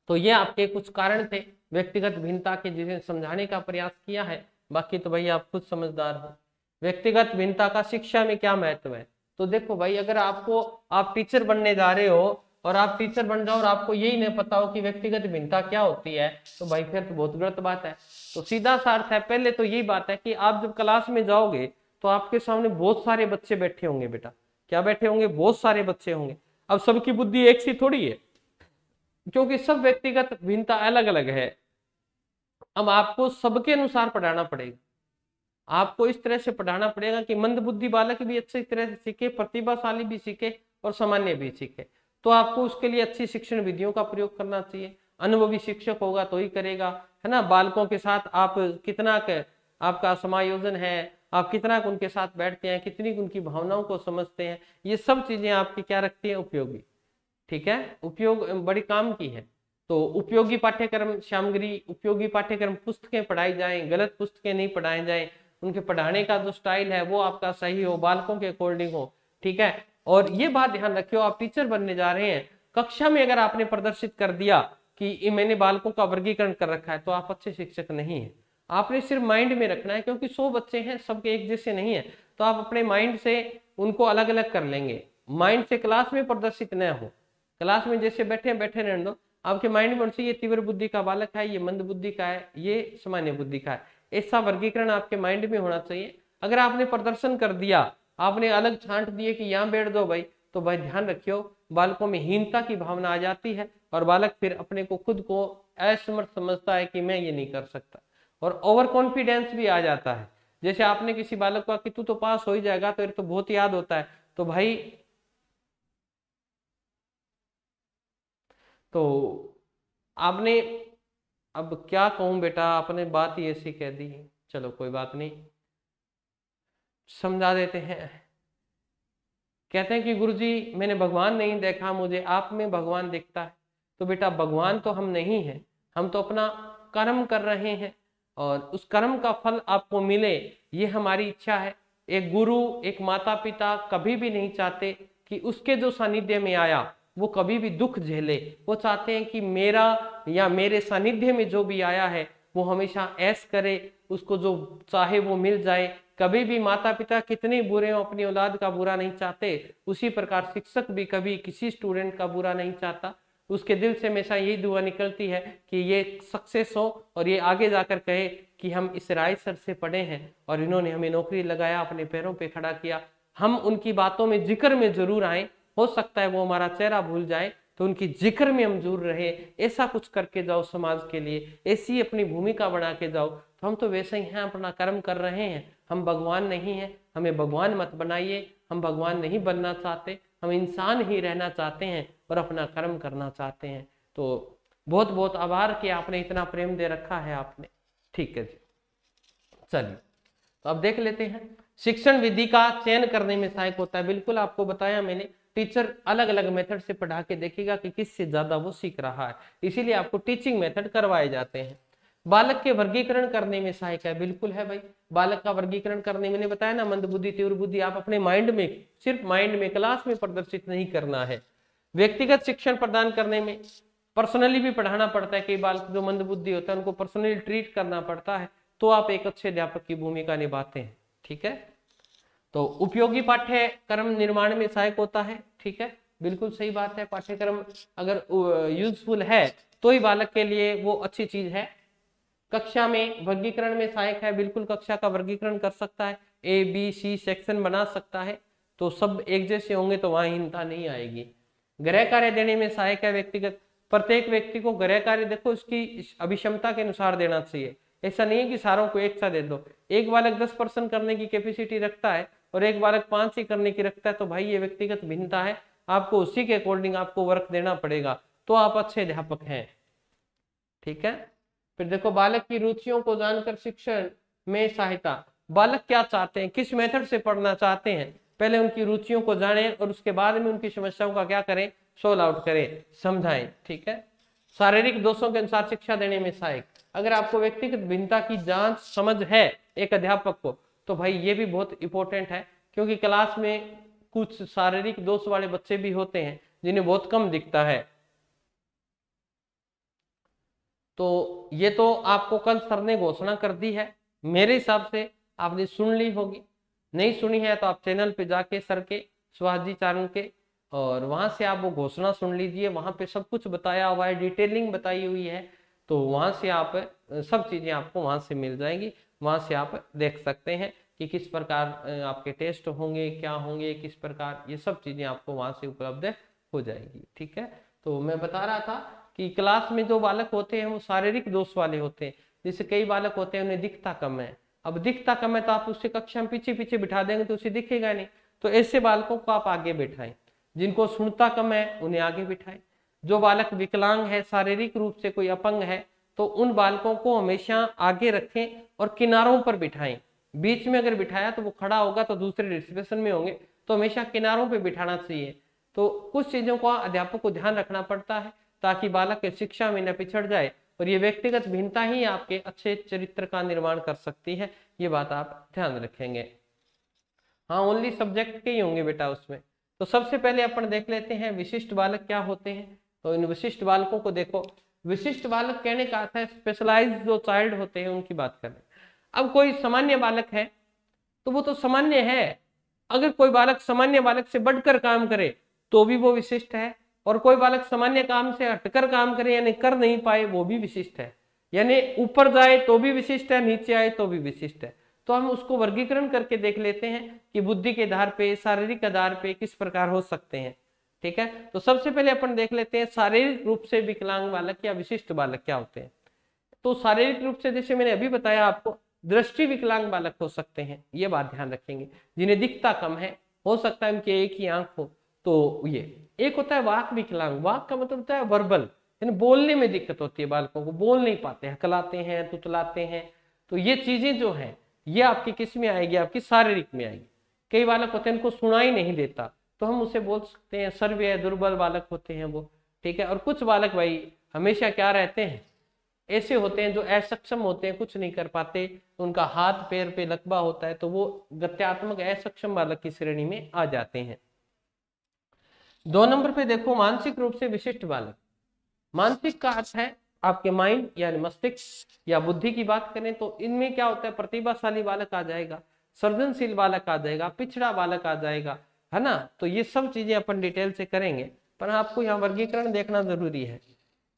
तो ये आपके कुछ कारण थे व्यक्तिगत भिन्नता के, जिसे समझाने का प्रयास किया है। बाकी तो भाई आप खुद समझदार हो। व्यक्तिगत भिन्नता का शिक्षा में क्या महत्व है? तो देखो भाई, अगर आप टीचर बनने जा रहे हो और आप टीचर बन जाओ और आपको यही नहीं पता हो कि व्यक्तिगत भिन्नता क्या होती है, तो भाई फिर तो बहुत गलत बात है। तो सीधा सा अर्थ है, पहले तो यही बात है कि आप जब क्लास में जाओगे तो आपके सामने बहुत सारे बच्चे बैठे होंगे बेटा। क्या बैठे होंगे? बहुत सारे बच्चे होंगे। अब सबकी बुद्धि एक सी थोड़ी है, क्योंकि सब व्यक्तिगत भिन्नता अलग अलग है। अब आपको सबके अनुसार पढ़ाना पड़ेगा। आपको इस तरह से पढ़ाना पड़ेगा कि मंद बुद्धि बालक भी अच्छी तरह से सीखे, प्रतिभाशाली भी सीखे और सामान्य भी सीखे। तो आपको उसके लिए अच्छी शिक्षण विधियों का प्रयोग करना चाहिए। अनुभवी शिक्षक होगा तो ही करेगा, है ना। बालकों के साथ आप कितना आपका समायोजन है, आप कितना उनके साथ बैठते हैं, कितनी उनकी भावनाओं को समझते हैं, ये सब चीजें आपकी क्या रखती हैं? उपयोगी। ठीक है, उपयोग बड़ी काम की है। तो उपयोगी पाठ्यक्रम सामग्री, उपयोगी पाठ्यक्रम पुस्तकें पढ़ाई जाएं, गलत पुस्तकें नहीं पढ़ाई जाएं, उनके पढ़ाने का जो स्टाइल है वो आपका सही हो, बालकों के अकॉर्डिंग हो। ठीक है, और ये बात ध्यान रखियो, आप टीचर बनने जा रहे हैं, कक्षा में अगर आपने प्रदर्शित कर दिया कि मैंने बालकों का वर्गीकरण कर रखा है, तो आप अच्छे शिक्षक नहीं है। आपने सिर्फ माइंड में रखना है, क्योंकि 100 बच्चे हैं, सबके एक जैसे नहीं है, तो आप अपने माइंड से उनको अलग अलग कर लेंगे। माइंड से क्लास में प्रदर्शित न हो, क्लास में जैसे बैठे रहने दो, आपके माइंड में ये तीव्र बुद्धि का बालक है, ये मंद बुद्धि का है, ये सामान्य बुद्धि का है, ऐसा वर्गीकरण आपके माइंड में होना चाहिए। अगर आपने प्रदर्शन कर दिया, आपने अलग छांट दिए कि यहाँ बैठ दो भाई, तो भाई ध्यान रखियो, बालकों में हीनता की भावना आ जाती है और बालक फिर अपने को खुद को असमर्थ समझता है कि मैं ये नहीं कर सकता, और ओवर कॉन्फिडेंस भी आ जाता है। जैसे आपने किसी बालक को कि तू तो पास हो ही जाएगा, तो बहुत याद होता है, तो भाई तो आपने, अब क्या कहूं बेटा, आपने बात ही ऐसी कह दी, चलो कोई बात नहीं, समझा देते हैं। कहते हैं कि गुरुजी मैंने भगवान नहीं देखा, मुझे आप में भगवान दिखता है। तो बेटा भगवान तो हम नहीं हैं, हम तो अपना कर्म कर रहे हैं, और उस कर्म का फल आपको मिले ये हमारी इच्छा है। एक गुरु, एक माता पिता कभी भी नहीं चाहते कि उसके जो सानिध्य में आया वो कभी भी दुख झेले। वो चाहते हैं कि मेरा या मेरे सानिध्य में जो भी आया है वो हमेशा ऐश करे, उसको जो चाहे वो मिल जाए। कभी भी माता पिता कितने बुरे हो, अपनी औलाद का बुरा नहीं चाहते, उसी प्रकार शिक्षक भी कभी किसी स्टूडेंट का बुरा नहीं चाहता। उसके दिल से हमेशा यही दुआ निकलती है कि ये सक्सेस हो और ये आगे जाकर कहे कि हम इस राय सर से पढ़े हैं और इन्होंने हमें नौकरी लगाया, अपने पैरों पे खड़ा किया। हम उनकी बातों में जिक्र में जरूर आए, हो सकता है वो हमारा चेहरा भूल जाए तो उनकी जिक्र में हम जरूर रहे। ऐसा कुछ करके जाओ समाज के लिए, ऐसी अपनी भूमिका बना के जाओ। तो हम तो वैसे ही हैं, अपना कर्म कर रहे हैं, हम भगवान नहीं हैं। हमें भगवान मत बनाइए, हम भगवान नहीं बनना चाहते, हम इंसान ही रहना चाहते हैं और अपना कर्म करना चाहते हैं। तो बहुत बहुत आभार कि आपने इतना प्रेम दे रखा है आपने। ठीक है जी, चलिए तो अब देख लेते हैं। शिक्षण विधि का चयन करने में सहायक होता है, बिल्कुल आपको बताया मैंने। टीचर अलग अलग मेथड से पढ़ा के देखेगा कि किससे ज्यादा वो सीख रहा है, इसीलिए आपको टीचिंग मेथड करवाए जाते हैं। बालक के वर्गीकरण करने में सहायक है, बिल्कुल है भाई। बालक का वर्गीकरण करने, मैंने बताया ना, मंद बुद्धि तीव्र बुद्धि, आप अपने माइंड में, सिर्फ माइंड में, क्लास में प्रदर्शित नहीं करना है। व्यक्तिगत शिक्षण प्रदान करने में पर्सनली भी पढ़ाना पड़ता है। कई बालक जो मंद बुद्धि होता है उनको पर्सनली ट्रीट करना पड़ता है, तो आप एक अच्छे अध्यापक की भूमिका निभाते हैं। ठीक है, तो उपयोगी पाठ्यक्रम निर्माण में सहायक होता है। ठीक है, बिल्कुल सही बात है। पाठ्यक्रम अगर यूजफुल है तो ही बालक के लिए वो अच्छी चीज है। कक्षा में वर्गीकरण में सहायक है, बिल्कुल कक्षा का वर्गीकरण कर सकता है, ए बी सी सेक्शन बना सकता है, तो सब एक जैसे होंगे तो वहां हीनता नहीं आएगी। गृह कार्य देने में सहायक है व्यक्तिगत, प्रत्येक व्यक्ति को गृह कार्य देखो उसकी अभिक्षमता के अनुसार देना चाहिए। ऐसा नहीं है कि सारों को एक सा दे दो। एक बालक 10% करने की कैपेसिटी रखता है और एक बालक 5 ही करने की रखता है, तो भाई ये व्यक्तिगत भिन्नता है, आपको उसी के अकॉर्डिंग आपको वर्क देना पड़ेगा, तो आप अच्छे अध्यापक हैं। ठीक है, फिर देखो बालक की रुचियों को जानकर शिक्षण में सहायता। बालक क्या चाहते हैं, किस मेथड से पढ़ना चाहते हैं, पहले उनकी रुचियों को जानें और उसके बाद में उनकी समस्याओं का क्या करें, सोल्व आउट करें, समझाएं। ठीक है, शारीरिक दोषों के अनुसार शिक्षा देने में सहायक। अगर आपको व्यक्तिगत भिन्नता की जांच समझ है एक अध्यापक को, तो भाई ये भी बहुत इंपॉर्टेंट है, क्योंकि क्लास में कुछ शारीरिक दोष वाले बच्चे भी होते हैं जिन्हें बहुत कम दिखता है। तो ये तो आपको कल सर ने घोषणा कर दी है, मेरे हिसाब से आपने सुन ली होगी। नहीं सुनी है तो आप चैनल पे जाके सर के, सुभाष जी चारण के, और वहां से आप वो घोषणा सुन लीजिए। वहां पे सब कुछ बताया हुआ है, डिटेलिंग बताई हुई है, तो वहां से आप सब चीजें आपको वहां से मिल जाएंगी। वहां से आप देख सकते हैं कि किस प्रकार आपके टेस्ट होंगे, क्या होंगे, किस प्रकार, ये सब चीजें आपको वहां से उपलब्ध हो जाएगी। ठीक है, तो मैं बता रहा था कि क्लास में जो बालक होते हैं वो शारीरिक दोष वाले होते हैं। जैसे कई बालक होते हैं उन्हें दिखता कम है, अब दिखता कम है तो आप उससे कक्षा में पीछे पीछे बिठा देंगे तो उसे दिखेगा नहीं, तो ऐसे बालकों को आप आगे बिठाएं। जिनको सुनता कम है उन्हें आगे बिठाएं। जो बालक विकलांग है, शारीरिक रूप से कोई अपंग है, तो उन बालकों को हमेशा आगे रखें और किनारों पर बिठाएं। बीच में अगर बिठाया तो वो खड़ा होगा तो दूसरे रिजर्वेशन में होंगे, तो हमेशा किनारों पर बिठाना चाहिए। तो कुछ चीजों का अध्यापक को ध्यान रखना पड़ता है ताकि बालक की शिक्षा में न पिछड़ जाए, और ये व्यक्तिगत भिन्नता ही आपके अच्छे चरित्र का निर्माण कर सकती है, ये बात आप ध्यान रखेंगे। हाँ, ओनली सब्जेक्ट के ही होंगे बेटा उसमें। तो सबसे पहले अपन देख लेते हैं विशिष्ट बालक क्या होते हैं। तो इन विशिष्ट बालकों को देखो, विशिष्ट बालक कहने का अर्थ है स्पेशलाइज जो चाइल्ड होते हैं उनकी बात करें। अब कोई सामान्य बालक है तो वो तो सामान्य है, अगर कोई बालक सामान्य बालक से बढ़कर काम करे तो भी वो विशिष्ट है, और कोई बालक सामान्य काम से हटकर काम करे यानी कर नहीं पाए वो भी विशिष्ट है। यानी ऊपर जाए तो भी विशिष्ट है, नीचे आए तो भी विशिष्ट है। तो हम उसको वर्गीकरण करके देख लेते हैं कि बुद्धि के आधार पे, शारीरिक आधार पे किस प्रकार हो सकते हैं। ठीक है, तो सबसे पहले अपन देख लेते हैं शारीरिक रूप से विकलांग बालक या विशिष्ट बालक क्या होते हैं। तो शारीरिक रूप से जैसे मैंने अभी बताया आपको, दृष्टि विकलांग बालक हो सकते हैं, ये बात ध्यान रखेंगे, जिन्हें दिखता कम है, हो सकता है उनके एक ही आंख हो। तो ये एक होता है वाक विकलांग, वाक का मतलब होता है वर्बल, यानी बोलने में दिक्कत होती है, बालकों को बोल नहीं पाते, हकलाते हैं, तुतलाते हैं। तो ये चीजें जो है ये आपकी किस में आएगी, आपकी शारीरिक में आएगी। कई बालक होते हैं उनको सुनाई नहीं देता, तो हम उसे बोल सकते हैं सर्व दुर्बल बालक होते हैं वो। ठीक है, और कुछ बालक भाई हमेशा क्या रहते हैं, ऐसे होते हैं जो असक्षम होते हैं, कुछ नहीं कर पाते, उनका हाथ पैर पे लकवा होता है, तो वो गत्यात्मक असक्षम बालक की श्रेणी में आ जाते हैं। 2 नंबर पे देखो मानसिक रूप से विशिष्ट बालक। मानसिक का अर्थ है आपके माइंड यानी मस्तिष्क या बुद्धि की बात करें तो इनमें क्या होता है, प्रतिभाशाली बालक आ जाएगा, सर्जनशील बालक आ जाएगा, पिछड़ा बालक आ जाएगा, है ना। तो ये सब चीजें अपन डिटेल से करेंगे, पर आपको यहाँ वर्गीकरण देखना जरूरी है।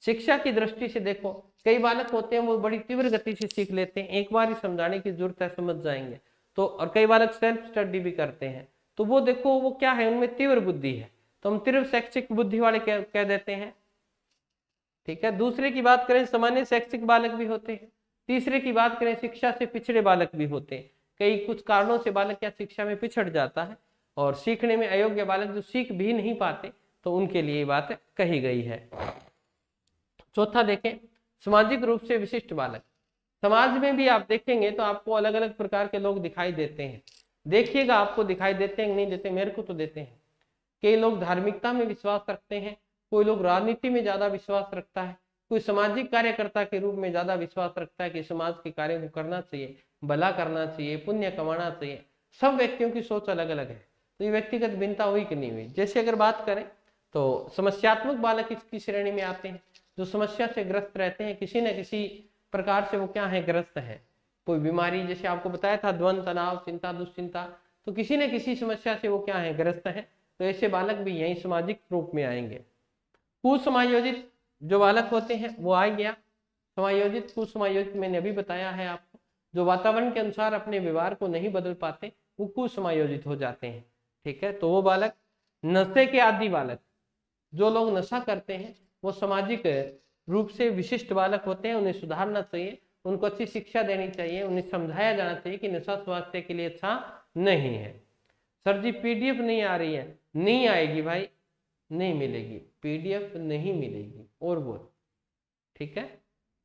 शिक्षा की दृष्टि से देखो, कई बालक होते हैं वो बड़ी तीव्र गति से सीख लेते हैं, एक बार ही समझाने की जरूरत है, समझ जाएंगे। तो और कई बालक सेल्फ स्टडी भी करते हैं, तो वो देखो वो क्या है, उनमें तीव्र बुद्धि है, तो हम तीव्र शैक्षिक बुद्धि वाले कह देते हैं। ठीक है, दूसरे की बात करें सामान्य शैक्षिक बालक भी होते हैं। तीसरे की बात करें शिक्षा से पिछड़े बालक भी होते हैं। कई कुछ कारणों से बालक क्या शिक्षा में पिछड़ जाता है, और सीखने में अयोग्य बालक जो सीख भी नहीं पाते, तो उनके लिए बात कही गई है। चौथा देखें सामाजिक रूप से विशिष्ट बालक। समाज में भी आप देखेंगे तो आपको अलग अलग प्रकार के लोग दिखाई देते हैं। देखिएगा आपको दिखाई देते हैं नहीं देते, मेरे को तो देते हैं। कई लोग धार्मिकता में विश्वास रखते हैं, कोई लोग राजनीति में ज्यादा विश्वास रखता है, कोई सामाजिक कार्यकर्ता के रूप में ज्यादा विश्वास रखता है कि समाज के कार्य को करना चाहिए, भला करना चाहिए, पुण्य कमाना चाहिए। सब व्यक्तियों की सोच अलग अलग है, तो ये व्यक्तिगत भिन्नता हुई कि नहीं हुई। जैसे अगर बात करें तो समस्यात्मक बालक इसकी श्रेणी में आते हैं, जो समस्या से ग्रस्त रहते हैं, किसी न किसी प्रकार से वो क्या है, ग्रस्त है। कोई बीमारी, जैसे आपको बताया था द्वंद, तनाव, चिंता, दुश्चिंता, तो किसी न किसी समस्या से वो क्या है, ग्रस्त है। तो ऐसे बालक भी यही सामाजिक रूप में आएंगे। कुसमायोजित जो बालक होते हैं वो आ गया। समायोजित, कुसमायोजित मैंने अभी बताया है आपको, जो वातावरण के अनुसार अपने व्यवहार को नहीं बदल पाते वो कुसमायोजित हो जाते हैं। ठीक है, तो वो बालक। नशे के आदी बालक, जो लोग नशा करते हैं वो सामाजिक रूप से विशिष्ट बालक होते हैं, उन्हें सुधारना चाहिए, उनको अच्छी शिक्षा देनी चाहिए, उन्हें समझाया जाना चाहिए कि नशा स्वास्थ्य के लिए अच्छा नहीं है। सर जी पीडीएफ नहीं आ रही है, नहीं आएगी भाई, नहीं मिलेगी, पीडीएफ नहीं मिलेगी, और बोल। ठीक है,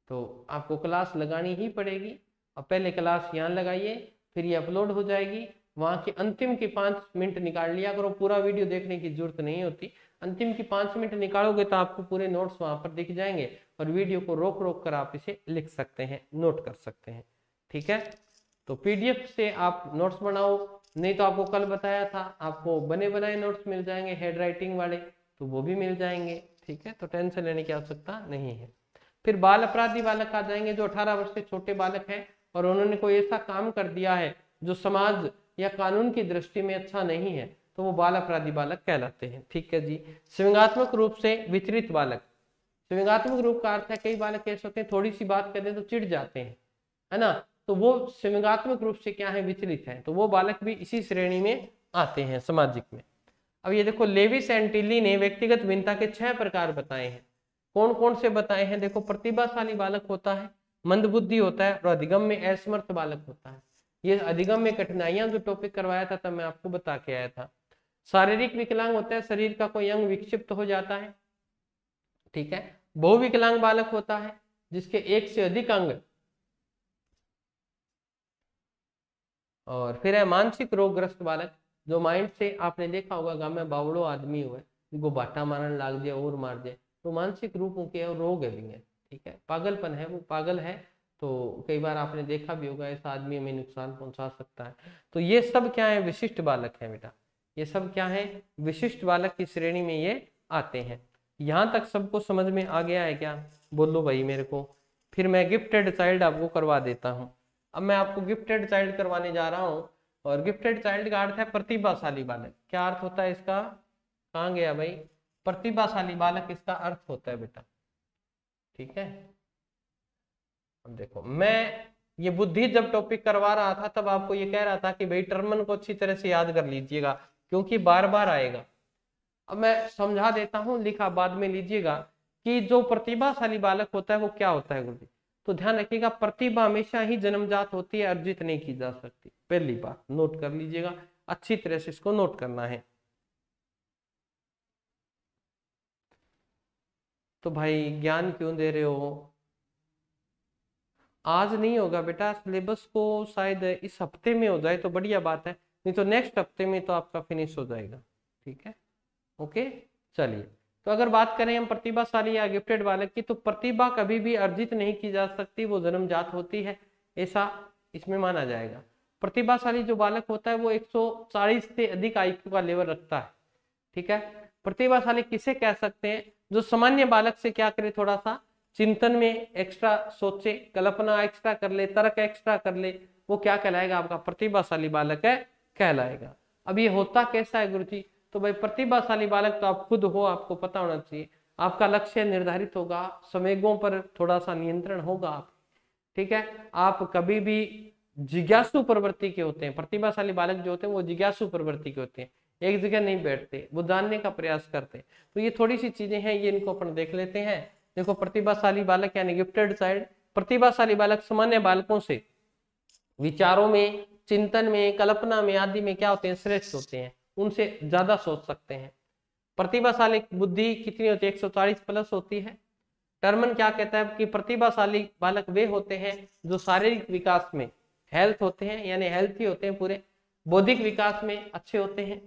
तो आपको क्लास लगानी ही पड़ेगी, और पहले क्लास यहाँ लगाइए, फिर ये अपलोड हो जाएगी, वहां की अंतिम की 5 मिनट निकाल लिया करो, पूरा वीडियो देखने की जरूरत नहीं होती, अंतिम की 5 मिनट निकालोगे तो आपको पूरे नोट्स वहां पर दिख जाएंगे और वीडियो को रोक रोक कर आप इसे लिख सकते हैं, नोट कर सकते हैं। ठीक है, तो पीडीएफ से आप नोट्स बनाओ, नहीं तो आपको कल बताया था आपको बने बनाए नोट्स मिल जाएंगे हैंड राइटिंग वाले, तो वो भी मिल जाएंगे। ठीक है, तो टेंशन लेने की आवश्यकता नहीं है। फिर बाल अपराधी बालक आ जाएंगे, जो 18 वर्ष से छोटे बालक हैं और उन्होंने कोई ऐसा काम कर दिया है जो समाज या कानून की दृष्टि में अच्छा नहीं है, तो वो बाल अपराधी बालक कहलाते हैं। ठीक है जी। संवेगात्मक रूप से विचलित बालक, संवेगात्मक रूप का अर्थ है कई बालक ऐसे होते हैं थोड़ी सी बात कर दें तो चिढ़ जाते हैं, है ना, तो वो संवेगात्मक रूप से क्या है, विचलित है, तो वो बालक भी इसी श्रेणी में आते हैं सामाजिक में। अब ये देखो, लेविस एंड टिल्ली ने व्यक्तिगत भिन्नता के 6 प्रकार बताए हैं। कौन कौन से बताए हैं? देखो, प्रतिभाशाली बालक होता है, मंदबुद्धि होता है और अधिगम में असमर्थ बालक होता है। ये अधिगम में कठिनाइयां जो टॉपिक करवाया था तब मैं आपको बता के आया था। शारीरिक विकलांग होता है, शरीर का कोई अंग विक्षिप्त हो जाता है। ठीक है, बहुविकलांग बालक होता है जिसके एक से अधिक अंग, और फिर है मानसिक रोगग्रस्त बालक, जो माइंड से आपने देखा होगा गांव में बावड़ो आदमी हुए उनको बाटा मारने लाग दिया और मार दिया, तो मानसिक रूप के रोग है भी है। ठीक है, पागलपन है, वो पागल है, तो कई बार आपने देखा भी होगा ऐसा आदमी हमें नुकसान पहुंचा सकता है। तो ये सब क्या है, विशिष्ट बालक है बेटा, ये सब क्या है, विशिष्ट बालक की श्रेणी में ये आते हैं। यहाँ तक सबको समझ में आ गया है क्या? बोलो भाई मेरे को। फिर मैं गिफ्टेड चाइल्ड आपको करवा देता हूँ। अब मैं आपको गिफ्टेड चाइल्ड करवाने जा रहा हूँ, और गिफ्टेड चाइल्ड का अर्थ है प्रतिभाशाली बालक। क्या अर्थ होता है इसका? कहाँ गया भाई? प्रतिभाशाली बालक इसका अर्थ होता है बेटा। ठीक है, अब देखो, मैं ये बुद्धि जब टॉपिक करवा रहा था तब आपको ये कह रहा था कि भाई टर्मन को अच्छी तरह से याद कर लीजिएगा क्योंकि बार बार आएगा। अब मैं समझा देता हूं, लिखा बाद में लीजिएगा कि जो प्रतिभाशाली बालक होता है वो क्या होता है गुरुजी। तो ध्यान रखिएगा, प्रतिभा हमेशा ही जन्मजात होती है, अर्जित नहीं की जा सकती। पहली बात नोट कर लीजिएगा, अच्छी तरह से इसको नोट करना है। तो भाई ज्ञान क्यों दे रहे हो? आज नहीं होगा बेटा, सिलेबस को शायद इस हफ्ते में हो जाए तो बढ़िया बात है, नहीं तो नेक्स्ट हफ्ते में तो आपका फिनिश हो जाएगा। ठीक है, ओके, चलिए। तो अगर बात करें हम प्रतिभाशाली या गिफ्टेड बालक की, तो प्रतिभा कभी भी अर्जित नहीं की जा सकती, वो जन्मजात होती है, ऐसा इसमें माना जाएगा। प्रतिभाशाली जो बालक होता है वो 140 से अधिक आईक्यू का लेवल रखता है। ठीक है, प्रतिभाशाली किसे कह सकते हैं? जो सामान्य बालक से क्या करे, थोड़ा सा चिंतन में एक्स्ट्रा सोचे, कल्पना एक्स्ट्रा कर ले, तर्क एक्स्ट्रा कर ले, वो क्या कहलाएगा? आपका प्रतिभाशाली बालक है कहलाएगा। अब ये होता कैसा है गुरुजी? तो भाई प्रतिभाशाली बालक तो आप खुद हो, आपको पता होना चाहिए, आपका लक्ष्य निर्धारित होगा, संवेगों पर थोड़ा सा नियंत्रण होगा आप। ठीक है, आप कभी भी जिज्ञासु प्रवृत्ति के होते हैं। प्रतिभाशाली बालक जो होते हैं वो जिज्ञासु प्रवृत्ति के होते हैं, एक जगह नहीं बैठते, वो जानने का प्रयास करते हैं। तो ये थोड़ी सी चीजें हैं, ये इनको अपन देख लेते हैं। देखो, प्रतिभाशाली बालक यानी गिफ्टेड चाइल्ड, प्रतिभाशाली बालक सामान्य बालकों से विचारों में, चिंतन में, कल्पना में आदि में क्या होते हैं? श्रेष्ठ होते हैं, उनसे ज्यादा सोच सकते हैं। प्रतिभाशाली बुद्धि कितनी होती है? 140 प्लस होती है। टर्मन क्या कहता है कि प्रतिभाशाली बालक वे होते हैं जो शारीरिक विकास में हेल्थ होते हैं, यानी हेल्थी होते हैं पूरे, बौद्धिक विकास में अच्छे होते हैं,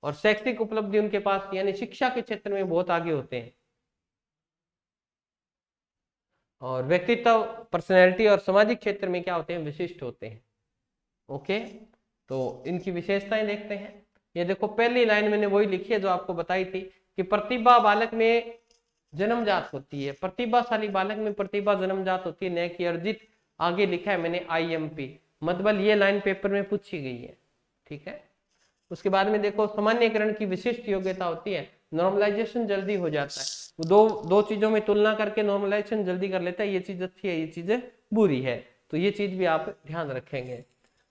और शैक्षिक उपलब्धि उनके पास यानी शिक्षा के क्षेत्र में बहुत आगे होते हैं, और व्यक्तित्व, पर्सनैलिटी और सामाजिक क्षेत्र में क्या होते हैं? विशिष्ट होते हैं। ओके, तो इनकी विशेषताएं देखते हैं। ये देखो, पहली लाइन मैंने वही लिखी है जो आपको बताई थी कि प्रतिभा बालक में जन्मजात होती है, प्रतिभाशाली बालक में प्रतिभा जन्मजात होती है, न कि अर्जित। आगे लिखा है मैंने IMP, मतलब ये लाइन पेपर में पूछी गई है। ठीक है, उसके बाद में देखो, सामान्यकरण की विशिष्ट योग्यता होती है, नॉर्मलाइजेशन जल्दी हो जाता है। दो चीजों में तुलना करके नॉर्मलाइजेशन जल्दी कर लेता है, ये चीज अच्छी है, ये चीज बुरी है, तो ये चीज भी आप ध्यान रखेंगे।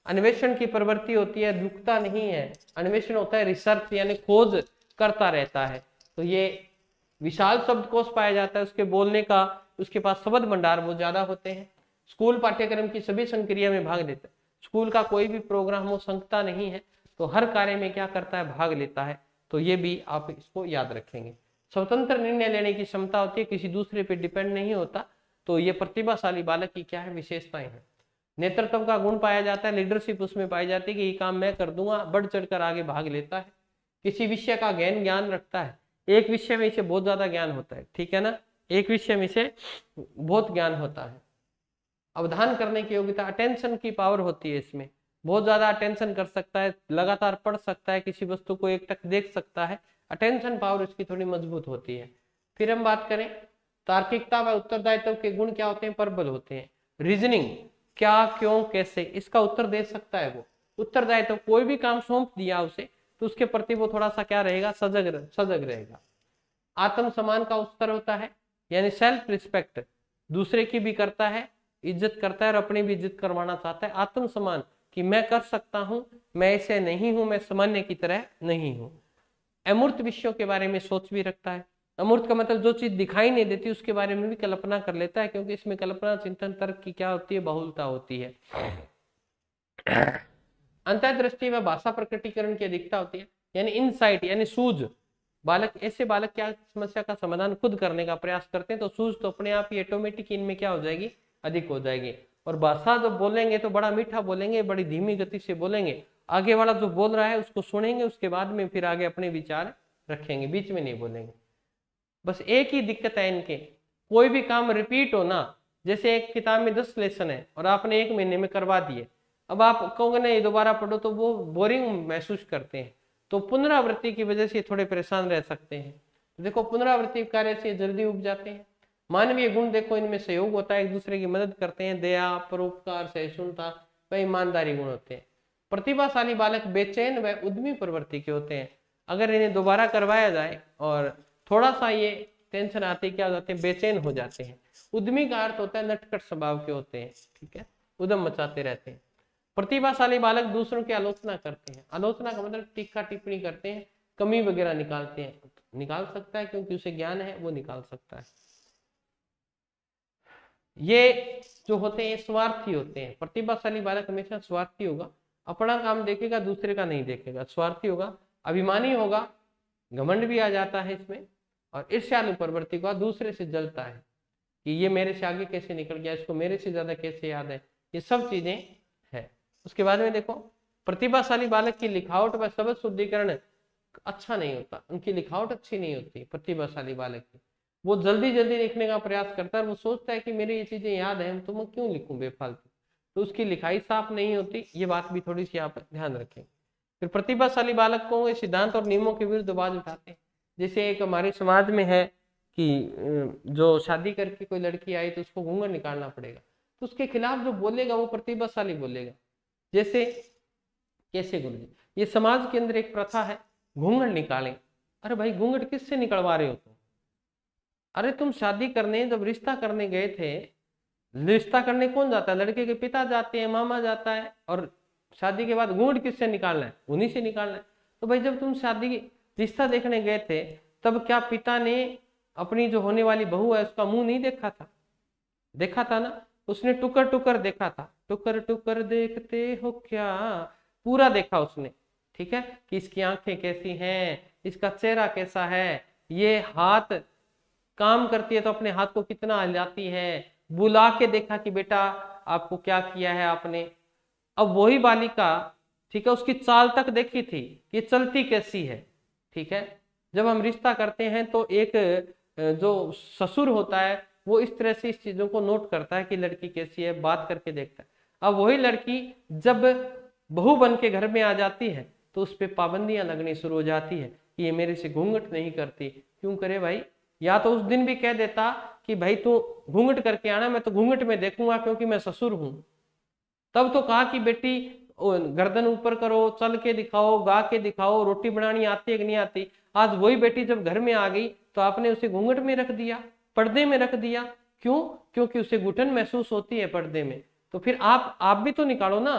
अन्वेषण की प्रवृत्ति होती है, रुकता नहीं है, अन्वेषण होता है रिसर्च यानी खोज करता रहता है। तो ये विशाल शब्दकोश पाया जाता है, उसके बोलने का, उसके पास शब्द भंडार बहुत ज्यादा होते हैं। स्कूल पाठ्यक्रम की सभी संक्रिया में भाग लेता है, स्कूल का कोई भी प्रोग्राम हो संगता नहीं है, तो हर कार्य में क्या करता है? भाग लेता है। तो ये भी आप इसको याद रखेंगे। स्वतंत्र निर्णय लेने की क्षमता होती है, किसी दूसरे पे डिपेंड नहीं होता। तो ये प्रतिभाशाली बालक की क्या है? विशेषताएं हैं। नेतृत्व का गुण पाया जाता है, लीडरशिप उसमें पाई जाती है कि ये काम मैं कर दूंगा, बढ़ चढ़कर आगे भाग लेता है, किसी विषय का ज्ञान रखता है, एक विषय में इसे बहुत ज्यादा ज्ञान होता है, ठीक है ना, एक विषय में इसे बहुत ज्ञान होता है। अवधान करने की योग्यता, अटेंशन की पावर होती है इसमें, बहुत ज्यादा अटेंशन कर सकता है, लगातार पढ़ सकता है, किसी वस्तु को एक टक देख सकता है, अटेंशन पावर इसकी थोड़ी मजबूत होती है। फिर हम बात करें तार्किकता व उत्तरदायित्व के गुण क्या होते हैं, प्रबल होते हैं। रीजनिंग, क्या क्यों कैसे, इसका उत्तर दे सकता है वो। उत्तरदायित्व, कोई भी काम सौंप दिया उसे तो उसके प्रति वो थोड़ा सा क्या रहेगा, सजग रहेगा। आत्मसम्मान का उत्तर होता है, यानी सेल्फ रिस्पेक्ट, दूसरे की भी करता है, इज्जत करता है और अपनी भी इज्जत करवाना चाहता है। आत्मसम्मान कि मैं कर सकता हूं, मैं ऐसे नहीं हूं, मैं सामान्य की तरह नहीं हूं। अमूर्त विषयों के बारे में सोच भी रखता है। अमूर्त का मतलब जो चीज दिखाई नहीं देती उसके बारे में भी कल्पना कर लेता है, क्योंकि इसमें कल्पना, चिंतन, तर्क की क्या होती है, बहुलता होती है। अंतर्दृष्टि व भाषा प्रकटीकरण की अधिकता होती है, यानी इनसाइट, यानी सूझ। ऐसे बालक क्या समस्या का समाधान खुद करने का प्रयास करते हैं, तो सूझ तो अपने आप ही ऑटोमेटिक इनमें क्या हो जाएगी, अधिक हो जाएगी। और भाषा जब बोलेंगे तो बड़ा मीठा बोलेंगे, बड़ी धीमी गति से बोलेंगे, आगे वाला जो बोल रहा है उसको सुनेंगे, उसके बाद में फिर आगे अपने विचार रखेंगे, बीच में नहीं बोलेंगे। बस एक ही दिक्कत है इनके, कोई भी काम रिपीट हो ना, जैसे एक किताब में 10 लेसन है और आपने 1 महीने में करवा दिए, अब आप कहोगे नहीं दोबारा पढ़ो तो वो बोरिंग महसूस करते हैं, तो पुनरावृत्ति की वजह से थोड़े परेशान रह सकते हैं। तो देखो पुनरावृत्ति कार्य से जल्दी उग जाते हैं। मानवीय गुण देखो, इनमें सहयोग होता है, एक दूसरे की मदद करते हैं, दया, परोपकार, सहिष्णुता व ईमानदारी गुण होते हैं। प्रतिभाशाली बालक बेचैन व उद्यमी प्रवृत्ति के होते हैं। अगर इन्हें दोबारा करवाया जाए और थोड़ा सा ये टेंशन आती, क्या हो जाते हैं, बेचैन हो जाते हैं। उद्यमी का अर्थ होता है नटखट स्वभाव के होते हैं, ठीक है, उद्यम मचाते रहते हैं। प्रतिभाशाली बालक दूसरों की आलोचना करते हैं। आलोचना का मतलब टीका टिप्पणी करते हैं, कमी वगैरह निकालते हैं, निकाल सकता है क्योंकि उसे ज्ञान है, वो निकाल सकता है। ये जो होते हैं स्वार्थी होते हैं। प्रतिभाशाली बालक हमेशा स्वार्थी होगा, अपना काम देखेगा, दूसरे का नहीं देखेगा, स्वार्थी होगा, अभिमानी होगा, घमंड भी आ जाता है इसमें, और ईर्ष्यालु प्रवृत्ति का, दूसरे से जलता है कि ये मेरे से आगे कैसे निकल गया, इसको मेरे से ज्यादा कैसे याद है, ये सब चीजें है। उसके बाद में देखो प्रतिभाशाली बालक की लिखावट व शब्द शुद्धिकरण अच्छा नहीं होता, उनकी लिखावट अच्छी नहीं होती प्रतिभाशाली बालक की। वो जल्दी जल्दी लिखने का प्रयास करता है, वो सोचता है कि मेरी ये चीजें याद है तो मैं क्यों लिखूं बेफालतू, तो उसकी लिखाई साफ नहीं होती, ये बात भी थोड़ी सी आप ध्यान रखें। फिर प्रतिभाशाली बालक को सिद्धांत और नियमों के विरुद्ध आवाज उठाते हैं। जैसे एक हमारे समाज में है कि जो शादी करके कोई लड़की आई तो उसको घूंघट निकालना पड़ेगा, तो उसके खिलाफ जो बोलेगा वो प्रतिभाशाली बोलेगा। जैसे कैसे गुरु जी, ये समाज के अंदर एक प्रथा है, घूंघट निकालें। अरे भाई घूंघट किससे निकलवा रहे हो तुम? अरे तुम शादी करने जब रिश्ता करने गए थे, रिश्ता करने कौन जाता है, लड़के के पिता जाते हैं, मामा जाता है, और शादी के बाद घूंघट किससे निकालना है, उन्हीं से निकालना है। तो भाई जब तुम शादी रिश्ता देखने गए थे तब क्या पिता ने अपनी जो होने वाली बहू है उसका मुंह नहीं देखा था? देखा था ना, उसने टुकर टुकर देखा था, टुकर टुकर देखते हो क्या, पूरा देखा उसने, ठीक है, कि इसकी आंखें कैसी हैं, इसका चेहरा कैसा है, ये हाथ काम करती है तो अपने हाथ को कितना हिलाती है, बुला के देखा कि बेटा आपको क्या किया है आपने। अब वही बालिका, ठीक है, उसकी चाल तक देखी थी कि चलती कैसी है, ठीक है। जब हम रिश्ता करते हैं तो एक जो ससुर होता है वो इस तरह से इस चीजों को नोट करता है कि लड़की कैसी है, बात करके देखता है। अब वही लड़की जब बहू बन के घर में आ जाती है तो उस पर पाबंदियां लगनी शुरू हो जाती है कि ये मेरे से घूंघट नहीं करती, क्यों करे भाई, या तो उस दिन भी कह देता कि भाई तू घूंघट करके आना, मैं तो घूंघट में देखूंगा क्योंकि मैं ससुर हूं। तब तो कहा कि बेटी गर्दन ऊपर करो, चल के दिखाओ, गा के दिखाओ, रोटी बनानी आती है कि नहीं आती। आज वही बेटी जब घर में आ गई तो आपने उसे घूंघट में रख दिया, पर्दे में रख दिया, क्यों? क्योंकि उसे घुटन महसूस होती है पर्दे में। तो फिर आप भी तो निकालो ना।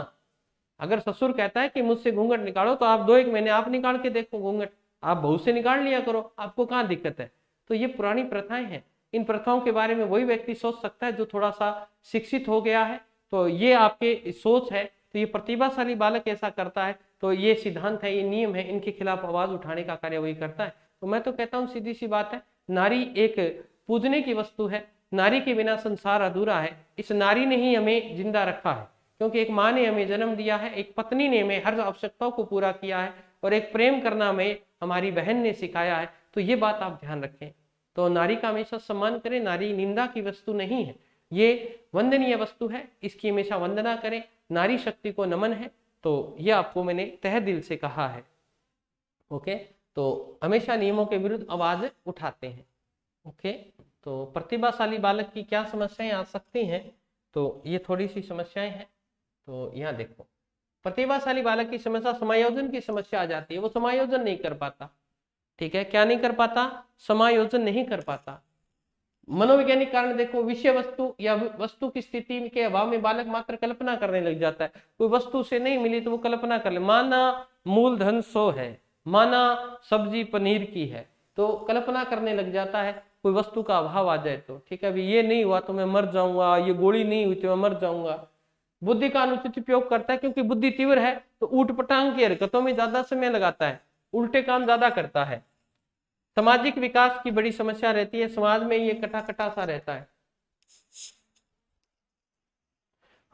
अगर ससुर कहता है कि मुझसे घूंघट निकालो तो आप 2-1 महीने आप निकाल के देखो घूंघट, आप बहू से निकाल लिया करो, आपको कहाँ दिक्कत है। तो ये पुरानी प्रथाएं हैं, इन प्रथाओं के बारे में वही व्यक्ति सोच सकता है जो थोड़ा सा शिक्षित हो गया है। तो ये आपके सोच है, तो ये प्रतिभाशाली बालक ऐसा करता है, तो ये सिद्धांत है, ये नियम है, इनके खिलाफ आवाज उठाने का कार्य वही करता है। तो मैं तो कहता हूँ सीधी सी बात है, नारी एक पूजने की वस्तु है, नारी के बिना संसार अधूरा है, इस नारी ने ही हमें जिंदा रखा है, क्योंकि एक माँ ने हमें जन्म दिया है, एक पत्नी ने हमें हर आवश्यकताओं को पूरा किया है, और एक प्रेम करना हमें हमारी बहन ने सिखाया है। तो ये बात आप ध्यान रखें। तो नारी का हमेशा सम्मान करें, नारी निंदा की वस्तु नहीं है, ये वंदनीय वस्तु है, इसकी हमेशा वंदना करें, नारी शक्ति को नमन है। तो ये आपको मैंने तहे दिल से कहा है। ओके, तो हमेशा नियमों के विरुद्ध आवाज उठाते हैं। ओके, तो प्रतिभाशाली बालक की क्या समस्याएं आ सकती हैं, तो ये थोड़ी सी समस्याएं हैं। तो यहाँ देखो, प्रतिभाशाली बालक की समस्या समायोजन की समस्या आ जाती है, वो समायोजन नहीं कर पाता। ठीक है, क्या नहीं कर पाता? समायोजन नहीं कर पाता। मनोवैज्ञानिक कारण देखो, विषय वस्तु या वस्तु की स्थिति के अभाव में बालक मात्र कल्पना करने लग जाता है। कोई वस्तु से नहीं मिली तो वो कल्पना कर ले, माना मूलधन 100 है, माना सब्जी पनीर की है, तो कल्पना करने लग जाता है। कोई वस्तु का अभाव आ जाए तो ठीक है, अभी ये नहीं हुआ तो मैं मर जाऊंगा, ये गोली नहीं हुई तो मैं मर जाऊंगा। बुद्धि का अनुचित उपयोग करता है, क्योंकि बुद्धि तीव्र है तो ऊट पटांग की हरकतों में ज्यादा समय लगाता है, उल्टे काम ज्यादा करता है। सामाजिक विकास की बड़ी समस्या रहती है, समाज में ये कटा कटा सा रहता है।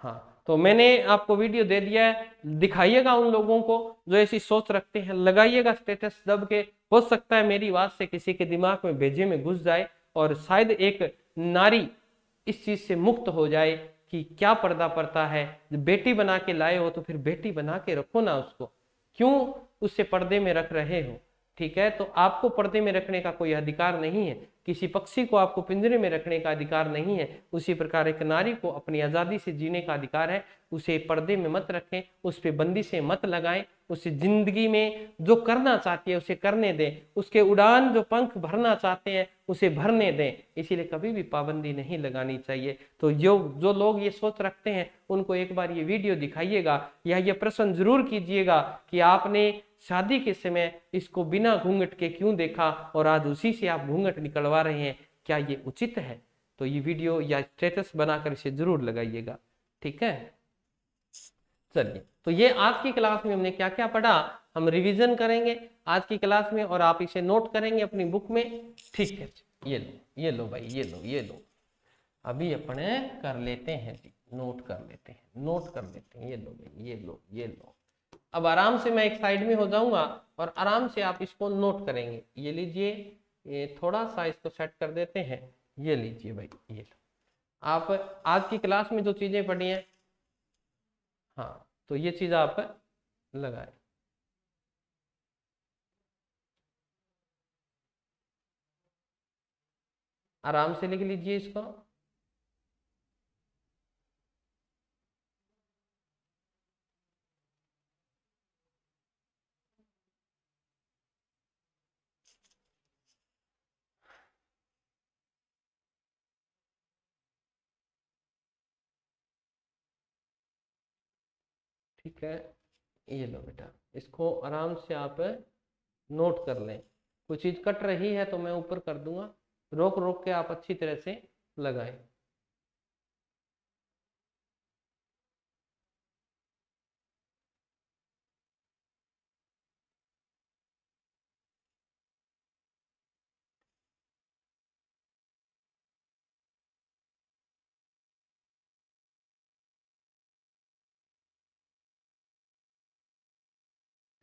हाँ, तो मैंने आपको वीडियो दे दिया है, दिखाइएगा उन लोगों को जो ऐसी सोच रखते हैं, लगाइएगा स्टेटस दब के। हो सकता है मेरी बात से किसी के दिमाग में भेजे में घुस जाए, और शायद एक नारी इस चीज से मुक्त हो जाए कि क्या पर्दा पड़ता है। बेटी बना के लाए हो तो फिर बेटी बना के रखो ना उसको, क्यों उससे पर्दे में रख रहे हो? ठीक है, तो आपको पर्दे में रखने का कोई अधिकार नहीं है, किसी पक्षी को आपको पिंजरे में रखने का अधिकार नहीं है। उसी प्रकार एक नारी को अपनी आजादी से जीने का अधिकार है, उसे पर्दे में मत रखें, उस पर बंदी से मत लगाएं, उसे जिंदगी में जो करना चाहती है उसे करने दें, उसके उड़ान जो पंख भरना चाहते हैं उसे भरने दें, इसीलिए कभी भी पाबंदी नहीं लगानी चाहिए। तो जो लोग ये सोच रखते हैं उनको एक बार ये वीडियो दिखाइएगा, या ये प्रश्न जरूर कीजिएगा कि आपने शादी के समय इसको बिना घूंघट के क्यों देखा, और आज उसी से आप घूंघट निकलवा रहे हैं, क्या ये उचित है? तो ये वीडियो या स्टेटस बनाकर इसे जरूर लगाइएगा। ठीक है, चलिए, तो ये आज की क्लास में हमने क्या क्या पढ़ा, हम रिवीजन करेंगे आज की क्लास में, और आप इसे नोट करेंगे अपनी बुक में। ठीक है, ये लो भाई, ये लो, अभी अपने कर लेते हैं जी, नोट कर लेते हैं, नोट कर लेते हैं। ये लो भाई, ये लो। अब आराम से मैं एक साइड में हो जाऊंगा और आराम से आप इसको नोट करेंगे। ये लीजिए, ये थोड़ा सा इसको सेट कर देते हैं। ये लीजिए भाई, ये लो। आप आज की क्लास में जो चीजें पढ़ी हैं, हाँ, तो ये चीज आप लगाएं। आराम से लिख लीजिए इसको। ठीक है, ये लो बेटा, इसको आराम से आप नोट कर लें। कुछ चीज कट रही है तो मैं ऊपर कर दूंगा, रोक रोक के आप अच्छी तरह से लगाएं।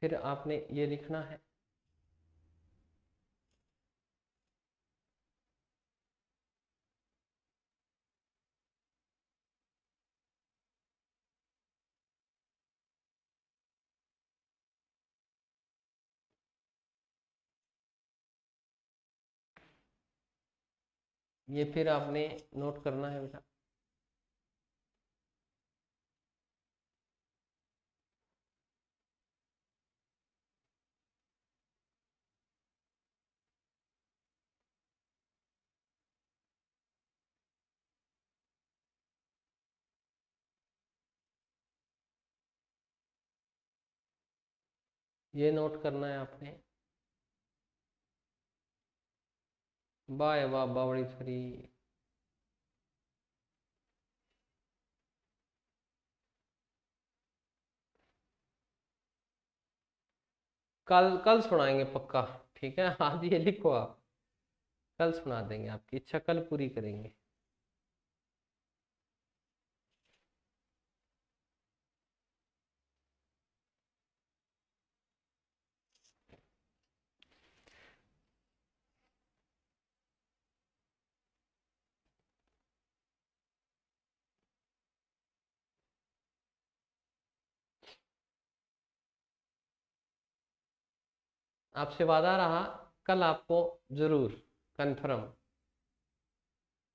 फिर आपने ये लिखना है, ये फिर आपने नोट करना है बेटा। ये नोट करना है आपने। वाह वाह, बावड़ी छरी। कल कल सुनाएंगे पक्का। ठीक है, आज ये लिखो आप, कल सुना देंगे, आपकी इच्छा कल पूरी करेंगे। आपसे वादा रहा, कल आपको जरूर कंफर्म,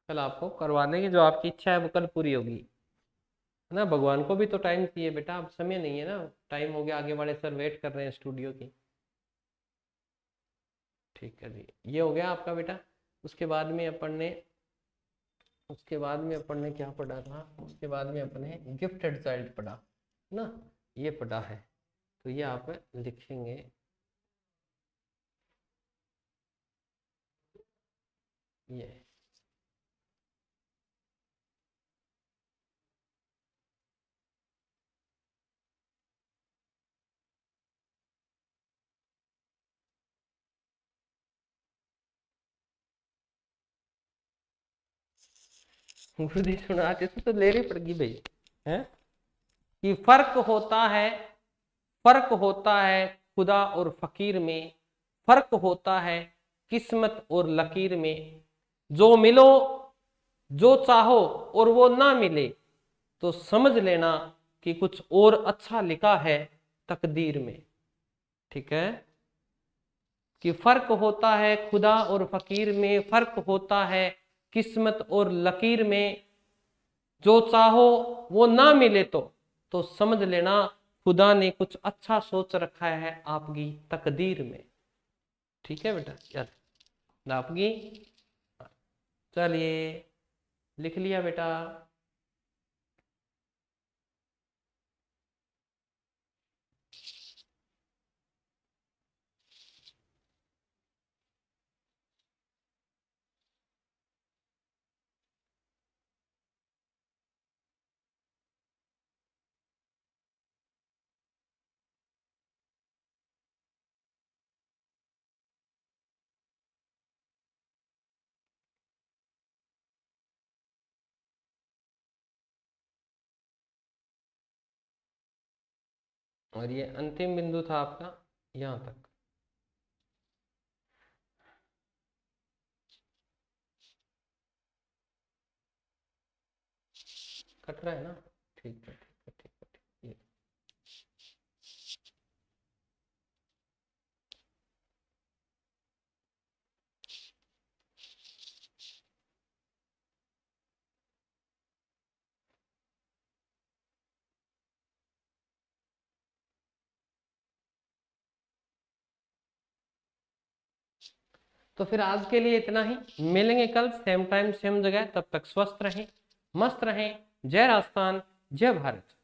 कल आपको करवा देंगे, जो आपकी इच्छा है वो कल पूरी होगी, है ना। भगवान को भी तो टाइम चाहिए बेटा, अब समय नहीं है ना, टाइम हो गया, आगे वाले सर वेट कर रहे हैं स्टूडियो की। ठीक है जी, ये हो गया आपका बेटा। उसके बाद में अपन ने क्या पढ़ा था, उसके बाद में अपन ने गिफ्टेड चाइल्ड पढ़ा ना, ये पढ़ा है, तो ये आप लिखेंगे, ये गुरुजी सुनाते थे तो ले रही पड़गी भाई, है कि फर्क होता है खुदा और फकीर में, फर्क होता है किस्मत और लकीर में, जो मिलो जो चाहो और वो ना मिले, तो समझ लेना कि कुछ और अच्छा लिखा है तकदीर में। ठीक है, कि फर्क होता है खुदा और फकीर में, फर्क होता है किस्मत और लकीर में, जो चाहो वो ना मिले तो समझ लेना खुदा ने कुछ अच्छा सोच रखा है आपकी तकदीर में। ठीक है बेटा, चल आपकी, चलिए लिख लिया बेटा। और ये अंतिम बिंदु था आपका यहां तक, कट रहा है ना, ठीक है ठीक है ठीक है ठीक है। तो फिर आज के लिए इतना ही, मिलेंगे कल सेम टाइम सेम जगह, तब तक स्वस्थ रहें, मस्त रहें। जय राजस्थान, जय भारत।